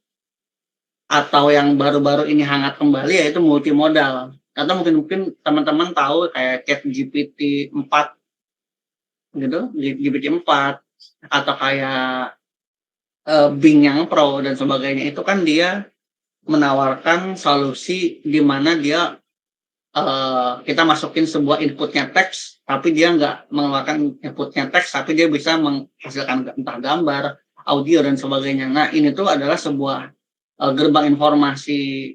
atau yang baru-baru ini hangat kembali yaitu multimodal. Atau mungkin teman-teman tahu kayak ChatGPT 4 gitu, GPT-4 atau kayak Bing yang Pro dan sebagainya, itu kan dia menawarkan solusi di mana dia kita masukin sebuah inputnya teks, tapi dia nggak mengeluarkan inputnya teks, tapi dia bisa menghasilkan entah gambar, audio dan sebagainya. Nah, ini tuh adalah sebuah gerbang informasi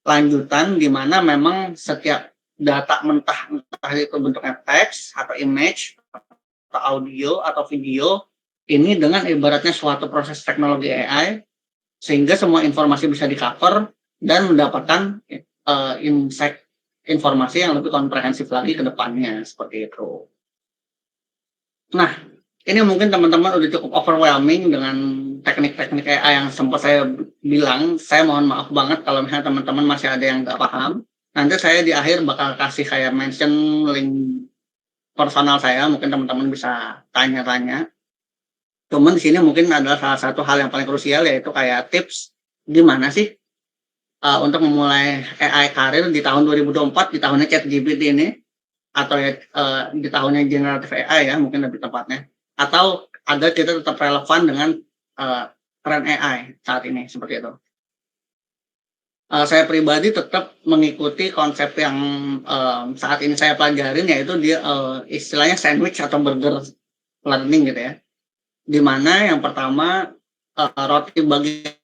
lanjutan di mana memang setiap data mentah itu bentuknya teks atau image atau audio atau video ini dengan ibaratnya suatu proses teknologi AI sehingga semua informasi bisa di-cover dan mendapatkan insight informasi yang lebih komprehensif lagi ke depannya seperti itu. Nah, ini mungkin teman-teman udah cukup overwhelming dengan teknik-teknik AI yang sempat saya bilang. Saya mohon maaf banget kalau misalnya teman-teman masih ada yang nggak paham. Nanti saya di akhir bakal kasih kayak mention link personal saya, mungkin teman-teman bisa tanya-tanya. Cuman di sini mungkin adalah salah satu hal yang paling krusial yaitu kayak tips gimana sih untuk memulai AI karir di tahun 2024, di tahunnya ChatGPT ini, atau di tahunnya generatif AI ya mungkin lebih tepatnya, atau agar kita tetap relevan dengan tren AI saat ini seperti itu. Saya pribadi tetap mengikuti konsep yang saat ini saya pelajarin, yaitu dia istilahnya sandwich atau burger learning gitu ya, dimana yang pertama roti bagian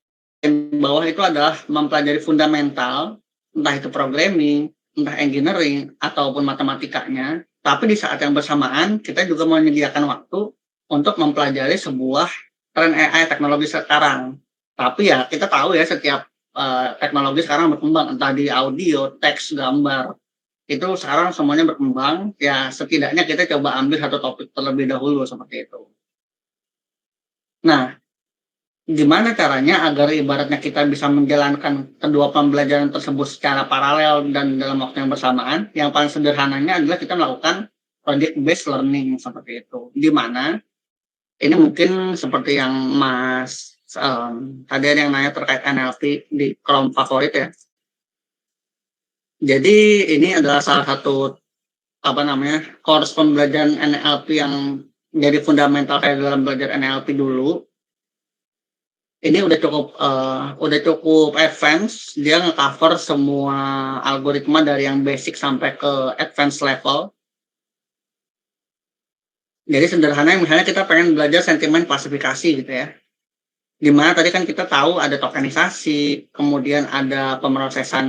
bawah itu adalah mempelajari fundamental, entah itu programming, entah engineering, ataupun matematikanya. Tapi di saat yang bersamaan, kita juga menyediakan waktu untuk mempelajari sebuah tren AI teknologi sekarang. Tapi ya kita tahu ya setiap teknologi sekarang berkembang, entah di audio, teks, gambar, itu sekarang semuanya berkembang, ya setidaknya kita coba ambil satu topik terlebih dahulu, seperti itu. Nah, gimana caranya agar ibaratnya kita bisa menjalankan kedua pembelajaran tersebut secara paralel dan dalam waktu yang bersamaan? Yang paling sederhananya adalah kita melakukan project based learning seperti itu. Di mana ini mungkin seperti yang Mas tadi ada yang nanya terkait NLP di kolom favorit ya. Jadi ini adalah salah satu course pembelajaran NLP yang jadi fundamental saya dalam belajar NLP dulu. Ini udah cukup advance, dia nge-cover semua algoritma dari yang basic sampai ke advance level. Jadi sederhananya misalnya kita pengen belajar sentimen klasifikasi gitu ya. Dimana tadi kan kita tahu ada tokenisasi, kemudian ada pemrosesan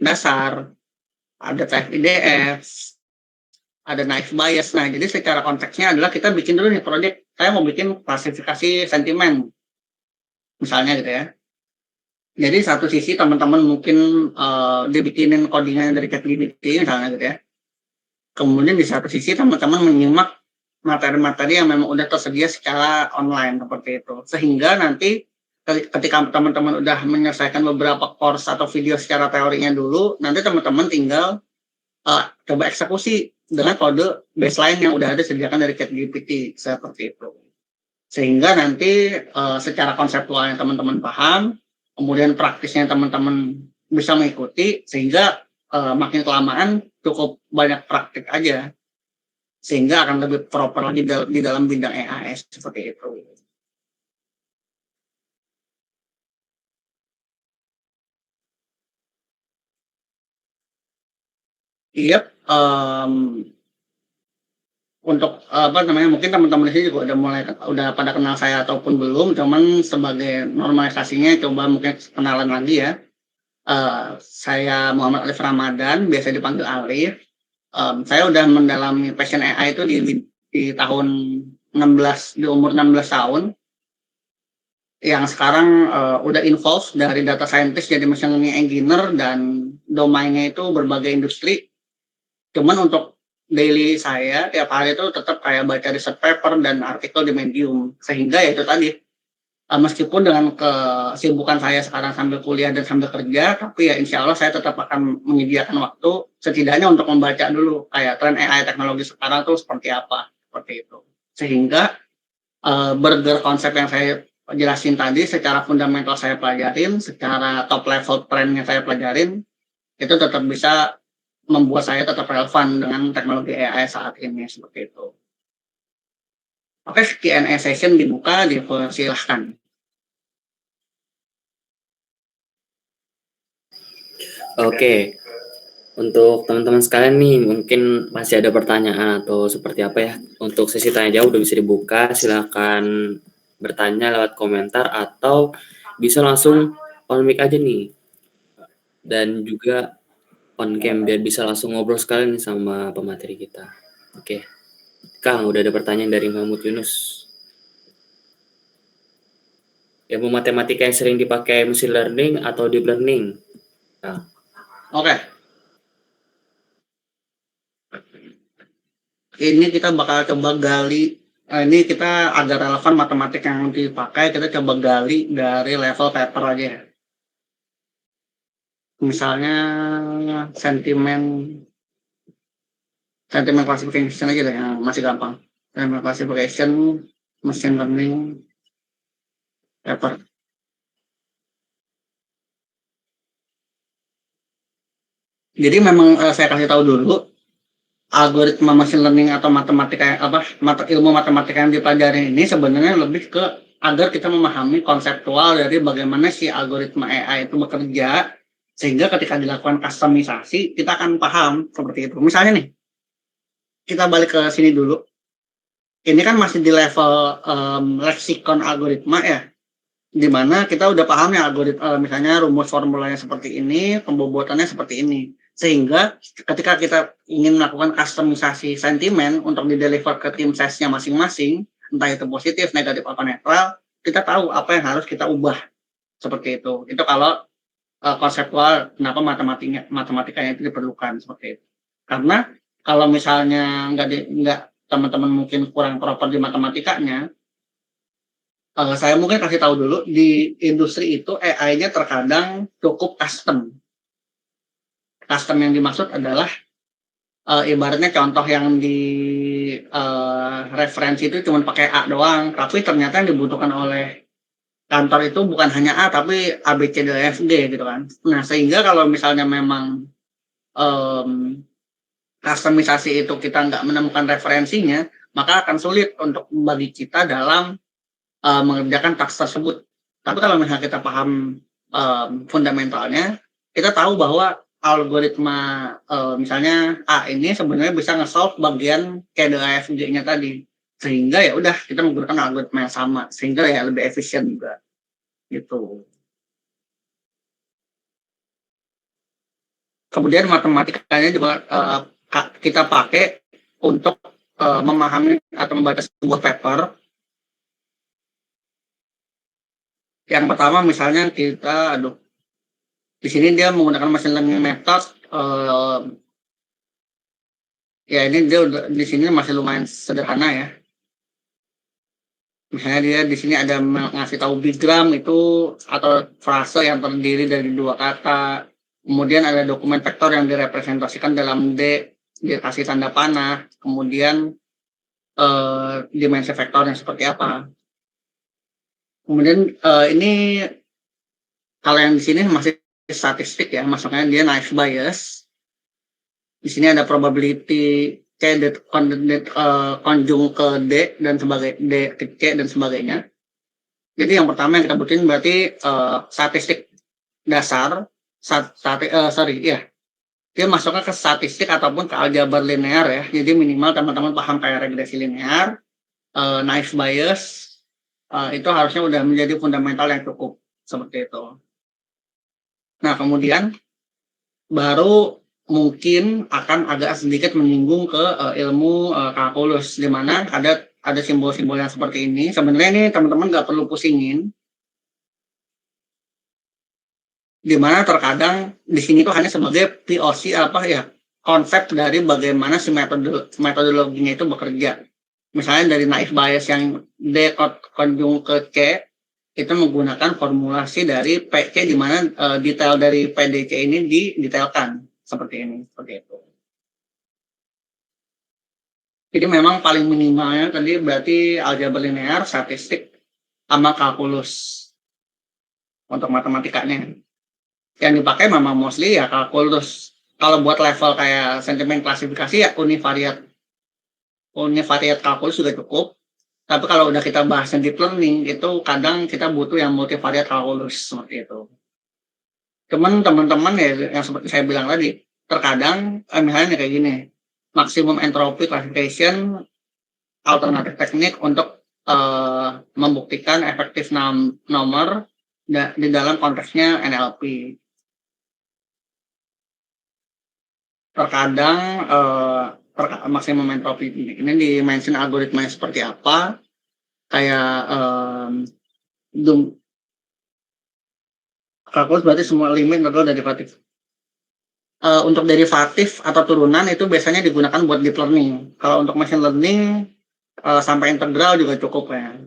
dasar, ada TF-IDF, ada naive bias. Nah, jadi secara konteksnya adalah kita bikin dulu nih project, saya mau bikin klasifikasi sentimen, misalnya gitu ya. Jadi satu sisi teman-teman mungkin dibikinin codingannya dari ChatGPT misalnya gitu ya. Kemudian di satu sisi teman-teman menyimak materi-materi yang memang udah tersedia secara online seperti itu. Sehingga nanti ketika teman-teman udah menyelesaikan beberapa course atau video secara teorinya dulu, nanti teman-teman tinggal coba eksekusi dengan kode baseline yang udah ada disediakan dari ChatGPT seperti itu. Sehingga nanti secara konseptualnya teman-teman paham, kemudian praktisnya teman-teman bisa mengikuti, sehingga makin kelamaan cukup banyak praktik aja, sehingga akan lebih proper lagi di dalam bidang AI seperti itu. Iya, untuk mungkin teman-teman di sini juga udah pada kenal saya ataupun belum, cuman sebagai normalisasinya coba mungkin kenalan lagi ya. Saya Muhammad Alif Ramadan, biasa dipanggil Alif. Saya udah mendalami passion AI itu di tahun 16, di umur 16 tahun. Yang sekarang udah involve dari data scientist jadi machine learning engineer, dan domainnya itu berbagai industri. Cuman untuk daily saya tiap hari itu tetap kayak baca research paper dan artikel di Medium, sehingga ya itu tadi meskipun dengan kesibukan saya sekarang sambil kuliah dan sambil kerja, tapi ya insya Allah saya tetap akan menyediakan waktu setidaknya untuk membaca dulu kayak tren AI teknologi sekarang tuh seperti apa, seperti itu. Sehingga burger konsep yang saya jelasin tadi secara fundamental saya pelajarin, secara top level trendnya saya pelajarin, itu tetap bisa membuat saya tetap relevan dengan teknologi AI saat ini seperti itu. Oke, Q&A session dibuka, dipersilahkan. Oke, untuk teman-teman sekalian nih, mungkin masih ada pertanyaan atau seperti apa ya? Untuk sesi tanya jawab udah bisa dibuka, silakan bertanya lewat komentar atau bisa langsung on mic aja nih. Dan juga on cam biar bisa langsung ngobrol sekalian nih sama pemateri kita. Oke. Kang, udah ada pertanyaan dari Mahmud Yunus. Ilmu matematika yang sering dipakai machine learning atau deep learning? Nah. Oke. Ini kita bakal coba gali, ini kita agak relevan matematik yang dipakai, kita coba gali dari level paper aja. Misalnya sentimen classification aja deh, yang masih gampang. Sentimen classification, machine learning, paper. Jadi memang saya kasih tahu dulu, algoritma machine learning atau ilmu matematika yang dipelajari ini sebenarnya lebih ke agar kita memahami konseptual dari bagaimana si algoritma AI itu bekerja, sehingga ketika dilakukan customisasi kita akan paham seperti itu. Misalnya nih, kita balik ke sini dulu. Ini kan masih di level leksikon algoritma ya, dimana kita udah paham ya algoritma, misalnya rumus formulanya seperti ini, pembobotannya seperti ini. Sehingga ketika kita ingin melakukan customisasi sentimen untuk di-deliver ke tim size-nya masing-masing, entah itu positif, negatif, atau netral, kita tahu apa yang harus kita ubah. Seperti itu. Itu kalau konseptual kenapa matematikanya itu diperlukan seperti itu. Karena kalau misalnya nggak teman-teman mungkin kurang proper di matematikanya, saya mungkin kasih tahu dulu di industri itu AI-nya terkadang cukup custom. Custom yang dimaksud adalah ibaratnya contoh yang di referensi itu cuma pakai A doang, tapi ternyata yang dibutuhkan oleh kantor itu bukan hanya A tapi A B C D E F G gitu kan. Nah sehingga kalau misalnya memang customisasi itu kita nggak menemukan referensinya, maka akan sulit untuk bagi kita dalam mengerjakan task tersebut. Tapi kalau misalnya kita paham fundamentalnya, kita tahu bahwa algoritma misalnya A ini sebenarnya bisa nge-solve bagian KDAFG-nya tadi. Sehingga ya udah kita menggunakan algoritma yang sama sehingga ya lebih efisien juga gitu. Kemudian matematikanya juga kita pakai untuk memahami atau membaca sebuah paper. Yang pertama misalnya kita, di sini dia menggunakan machine learning method. Ya ini dia di sini masih lumayan sederhana ya. Misalnya dia di sini ada ngasih tahu bigram itu atau frase yang terdiri dari 2 kata. Kemudian ada dokumen vektor yang direpresentasikan dalam D, dikasih tanda panah. Kemudian dimensi vektornya seperti apa. Kemudian ini kalau yang di sini masih statistik ya, maksudnya dia naive bias. Di sini ada probability C konjung ke D dan D ke C dan sebagainya. Jadi yang pertama yang kita butuhin berarti statistik dasar, dia masuknya ke statistik ataupun ke aljabar linear ya. Jadi minimal teman-teman paham kayak regresi linear, naive bias, itu harusnya udah menjadi fundamental yang cukup seperti itu. Nah kemudian baru mungkin akan agak sedikit menyinggung ke ilmu kalkulus, di mana ada simbol-simbol yang seperti ini. Sebenarnya ini teman-teman nggak perlu pusingin, di mana terkadang di sini tuh hanya sebagai POC konsep dari bagaimana si metodologinya itu bekerja. Misalnya dari naive bias yang D konjung ke C itu menggunakan formulasi dari PC di mana detail dari PDC ini didetailkan seperti ini, seperti itu. Jadi memang paling minimalnya tadi berarti aljabar linear, statistik, sama kalkulus untuk matematikanya. Yang dipakai memang mostly ya kalkulus. Kalau buat level kayak sentimen klasifikasi ya univariat kalkulus sudah cukup. Tapi kalau udah kita bahas deep learning itu kadang kita butuh yang multivariat kalkulus seperti itu. Cuman teman-teman ya yang seperti saya bilang tadi, terkadang misalnya kayak gini, maximum entropy classification alternatif teknik untuk membuktikan efektif nomor di dalam konteksnya NLP. Terkadang maksimum entropy ini dimension algoritmanya seperti apa, kayak kalkulus berarti semua limit atau derivatif. Untuk derivatif atau turunan itu biasanya digunakan buat deep learning. Kalau untuk machine learning sampai integral juga cukup ya.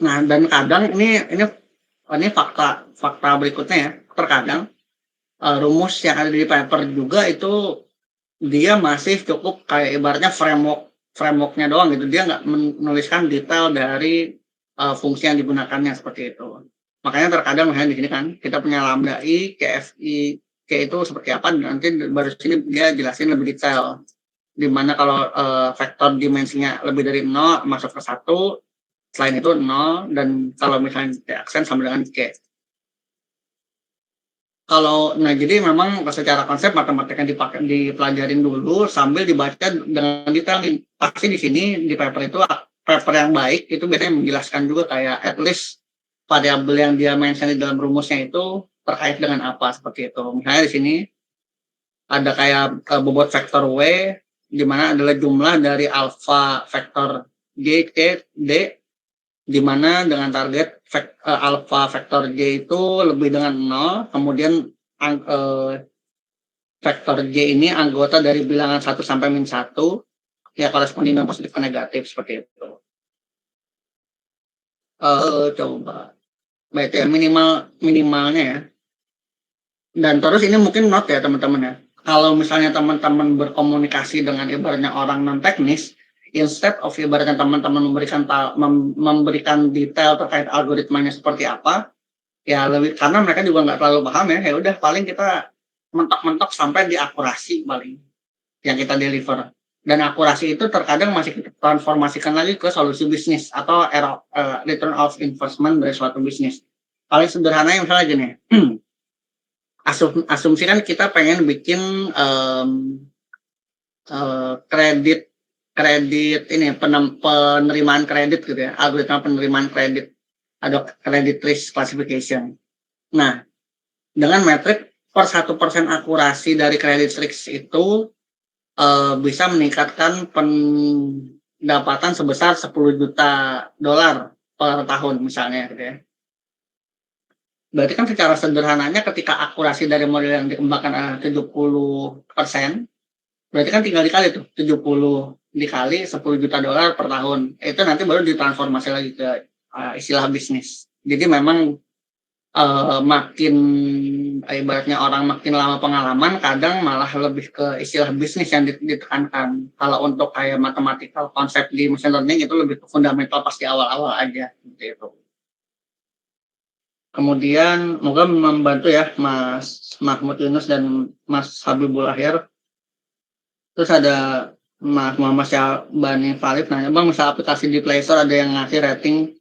Nah dan kadang ini fakta berikutnya ya. Terkadang rumus yang ada di paper juga itu dia masih cukup kayak ibaratnya frameworknya doang gitu. Dia nggak menuliskan detail dari fungsi yang digunakannya seperti itu. Makanya terkadang misalnya di sini kan kita punya lambda i, KFI, K itu seperti apa, nanti baru sini dia jelasin lebih detail. Dimana kalau vektor dimensinya lebih dari 0 masuk ke 1, selain itu 0, dan kalau misalnya aksen sama dengan K. Jadi memang secara konsep matematika yang dipelajarin dulu sambil dibaca dengan detail. Pasti di sini di paper yang baik itu biasanya menjelaskan juga kayak at least variabel yang dia mention di dalam rumusnya itu terkait dengan apa seperti itu. Misalnya di sini ada kayak bobot vektor W di mana adalah jumlah dari alfa vektor G, C, D di mana dengan target alpha vektor J itu lebih dengan 0, kemudian vektor J ini anggota dari bilangan 1 sampai min 1, ya koresponden dengan positif ke negatif, seperti itu. Coba. Baik ya, minimalnya ya. Dan terus ini mungkin note ya teman-teman ya. Kalau misalnya teman-teman berkomunikasi dengan ibaratnya orang non-teknis, instead of ibaratnya teman-teman memberikan detail terkait algoritmanya seperti apa, ya lebih karena mereka juga nggak terlalu paham ya udah paling kita mentok-mentok sampai di akurasi paling yang kita deliver. Dan akurasi itu terkadang masih kita transformasikan lagi ke solusi bisnis atau return of investment dari suatu bisnis. Paling sederhananya misalnya gini, asumsi kan kita pengen bikin kredit ini penerimaan kredit gitu ya, algoritma penerimaan kredit atau credit risk classification. Nah, dengan metrik per 1% akurasi dari credit risk itu bisa meningkatkan pendapatan sebesar 10 juta dolar per tahun misalnya gitu ya. Berarti kan secara sederhananya ketika akurasi dari model yang dikembangkan 70%, berarti kan tinggal dikali tuh 70 dikali 10 juta dolar per tahun. Itu nanti baru ditransformasi lagi ke istilah bisnis. Jadi memang makin ibaratnya orang makin lama pengalaman kadang malah lebih ke istilah bisnis yang ditekankan. Kalau untuk kayak mathematical konsep di machine learning itu lebih ke fundamental pas di awal-awal aja seperti itu. Kemudian moga membantu ya Mas Mahmud Yunus dan Mas Habibul Akhir. Terus ada Mas Muhammad Syahbani Falif nanya, Bang, misal aplikasi di Play Store ada yang ngasih rating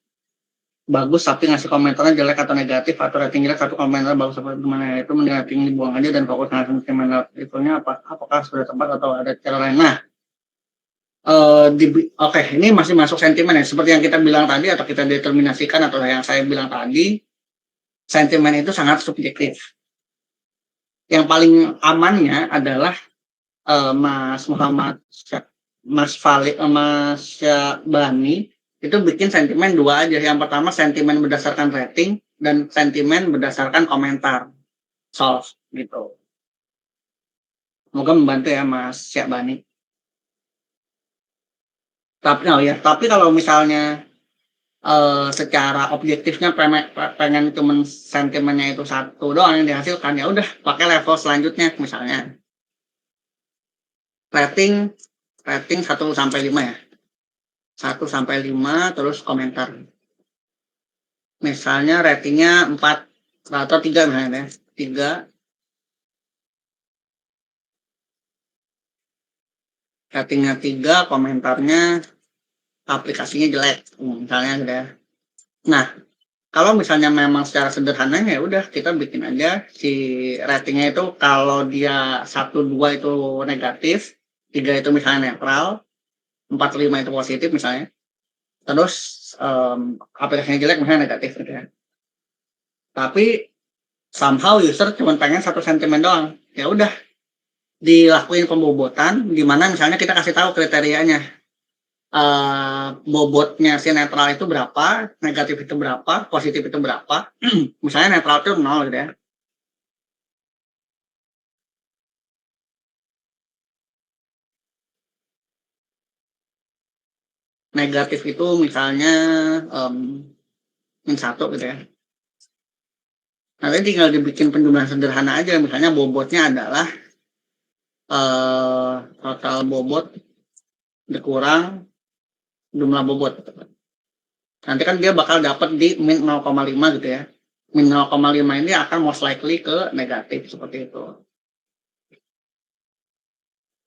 bagus tapi ngasih komentarnya jelek atau negatif, atau rating jelek satu komentar bagus apa gimana, itu mending rating dibuang aja dan fokus ngasih komentar itunya apakah sudah tepat atau ada cara lain. Nah, oke, ini masih masuk sentimen ya, seperti yang kita bilang tadi atau kita determinasikan atau yang saya bilang tadi, sentimen itu sangat subjektif. Yang paling amannya adalah Mas Muhammad Mas Syahbani itu bikin sentimen dua aja. Yang pertama sentimen berdasarkan rating dan sentimen berdasarkan komentar. Solve gitu. Semoga membantu ya Mas Syahbani. Tapi kalau misalnya secara objektifnya pengen cuma sentimennya itu satu doang yang dihasilkan, ya udah pakai level selanjutnya, misalnya rating 1 sampai 5 ya. 1 sampai 5 terus komentar. Misalnya ratingnya 4 atau 3 misalnya, 3. Ratingnya 3, komentarnya aplikasinya jelek, misalnya gitu ya. Nah, kalau misalnya memang secara sederhananya ya udah kita bikin aja si ratingnya itu kalau dia 1, 2 itu negatif, 3 itu misalnya netral, 4, 5 itu positif misalnya. Terus aplikasinya jelek misalnya negatif gitu ya. Tapi somehow user cuma pengen 1 sentimen doang. Ya udah dilakuin pembobotan di mana misalnya kita kasih tahu kriterianya. Bobotnya si netral itu berapa, negatif itu berapa, positif itu berapa. Misalnya netral itu 0 gitu ya. Negatif itu misalnya min 1 gitu ya. Nanti tinggal dibikin penjumlahan sederhana aja, misalnya bobotnya adalah total bobot dikurang jumlah bobot. Nanti kan dia bakal dapat di min 0,5 gitu ya. Min 0,5 ini akan most likely ke negatif seperti itu.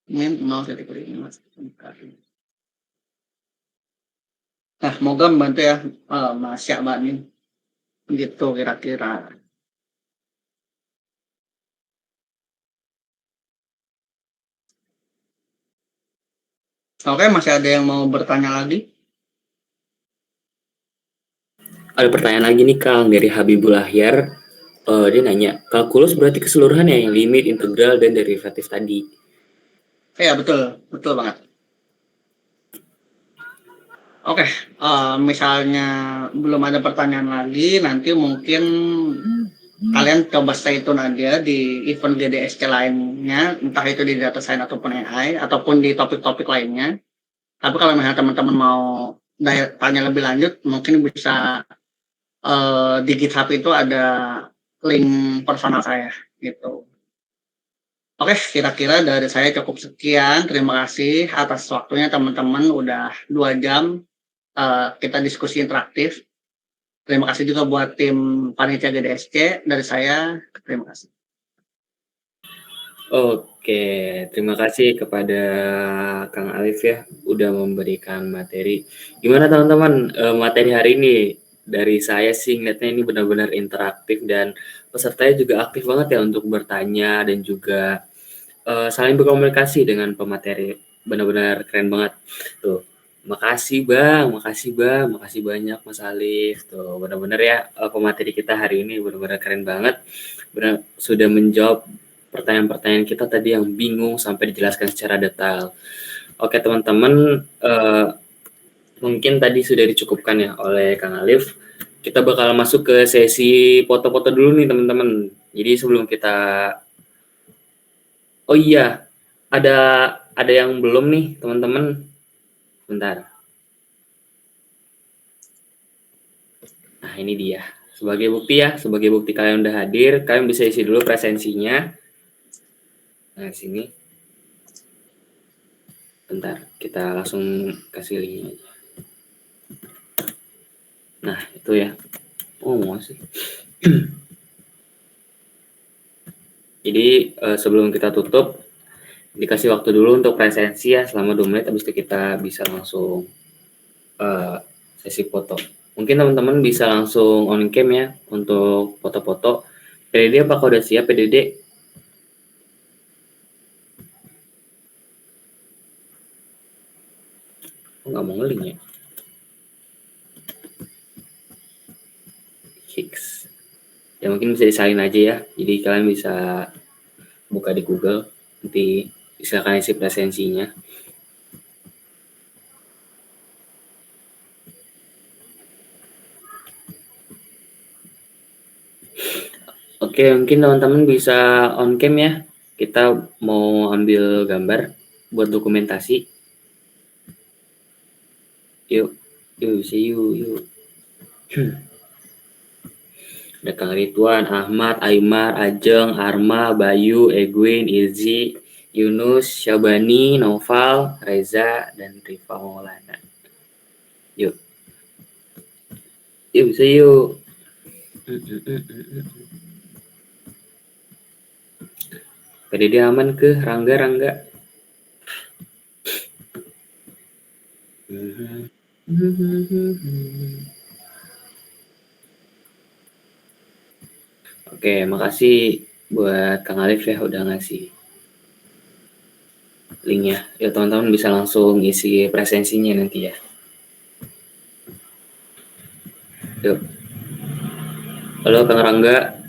Min 0,5. Nah, semoga membantu ya Mas Syahbani. Gitu kira-kira. Oke, masih ada yang mau bertanya lagi? Ada pertanyaan lagi nih Kang dari Habibul Ahyar. Dia nanya, kalkulus berarti keseluruhan ya yang limit, integral, dan derivatif tadi. Iya, betul banget. Oke, misalnya belum ada pertanyaan lagi, nanti mungkin kalian coba stay tune aja di event GDSC lainnya, entah itu di data science ataupun AI, ataupun di topik-topik lainnya. Tapi kalau misalnya teman-teman mau tanya lebih lanjut, mungkin bisa di GitHub itu ada link personal saya gitu. Oke, kira-kira dari saya cukup sekian. Terima kasih atas waktunya teman-teman. Udah 2 jam kita diskusi interaktif. Terima kasih juga buat tim panitia GDSC dari saya. Terima kasih. Oke, terima kasih kepada Kang Alif ya, udah memberikan materi. Gimana teman-teman, materi hari ini? Dari saya sih ngeliatnya ini benar-benar interaktif dan pesertanya juga aktif banget ya untuk bertanya dan juga saling berkomunikasi dengan pemateri. Benar-benar keren banget. Tuh, makasih Bang, makasih banyak Mas Alif. Tuh, benar-benar ya pemateri kita hari ini benar-benar keren banget. Benar, sudah menjawab pertanyaan-pertanyaan kita tadi yang bingung sampai dijelaskan secara detail. Oke teman-teman, mungkin tadi sudah dicukupkan ya oleh Kang Alif. Kita bakal masuk ke sesi foto-foto dulu nih teman-teman. Jadi sebelum kita, oh iya, ada yang belum nih teman-teman. Bentar. Nah ini dia. Sebagai bukti kalian udah hadir, kalian bisa isi dulu presensinya. Nah sini. Bentar, kita langsung kasih linknya aja. Nah itu ya. Oh masih. Jadi sebelum kita tutup, dikasih waktu dulu untuk presensi ya selama 2 menit, habis itu kita bisa langsung sesi foto. Mungkin teman-teman bisa langsung on cam ya untuk foto-foto. PDD apakah udah siap PDD? Nggak mau ngeling ya? Hicks. Ya mungkin bisa disalin aja ya. Jadi kalian bisa buka di Google. Nanti silakan isi presensinya. Oke, mungkin teman-teman bisa on cam ya. Kita mau ambil gambar buat dokumentasi. Yuk, see you. Ada Kang Ridwan, Ahmad, Aymar, Ajeng, Arma, Bayu, Egwin, Izzy, Yunus, Syabani, Noval, Reza, dan Rifa Maulana. Yuk, bisa yuk. PDD aman ke Rangga. Oke, makasih buat Kang Alif ya udah ngasih linknya. Ya teman-teman bisa langsung isi presensinya nanti ya. Yuk. Halo Kang Rangga.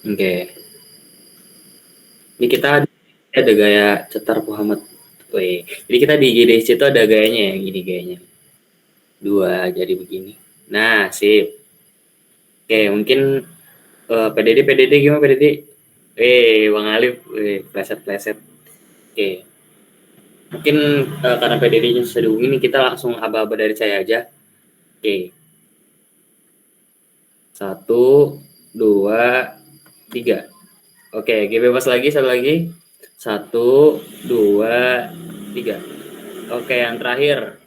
Oke. Ini kita ada gaya cetar Muhammad. Wih. Jadi kita di GDC itu ada gayanya ya, gini gayanya. 2 jadi begini. Nah, sip. Oke, mungkin PDD gimana PDD? Bang Alif, pleset. Oke. Mungkin karena PDD-nya sudah dihubungi, kita langsung aba-aba dari saya aja. Oke. 1, 2, 3. Oke, bebas lagi, satu lagi. 1, 2, 3. Oke, yang terakhir.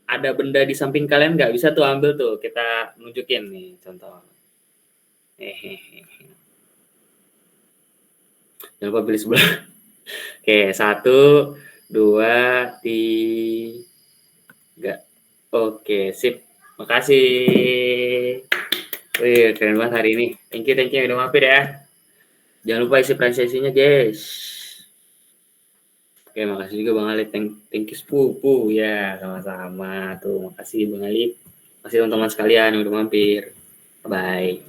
Ada benda di samping kalian nggak? Bisa tuh ambil tuh, kita nunjukin nih contoh. Jangan lupa pilih sebelah. Oke, 1, 2, 3. Oke, sip. Makasih. Wih, keren banget hari ini. Thank you udah mampir ya. Jangan lupa isi presensinya, guys. Oke, makasih juga Bang Alif. Thank you sepupu ya, sama-sama. Tuh, makasih Bang Alif. Makasih teman-teman sekalian yang udah mampir. Bye.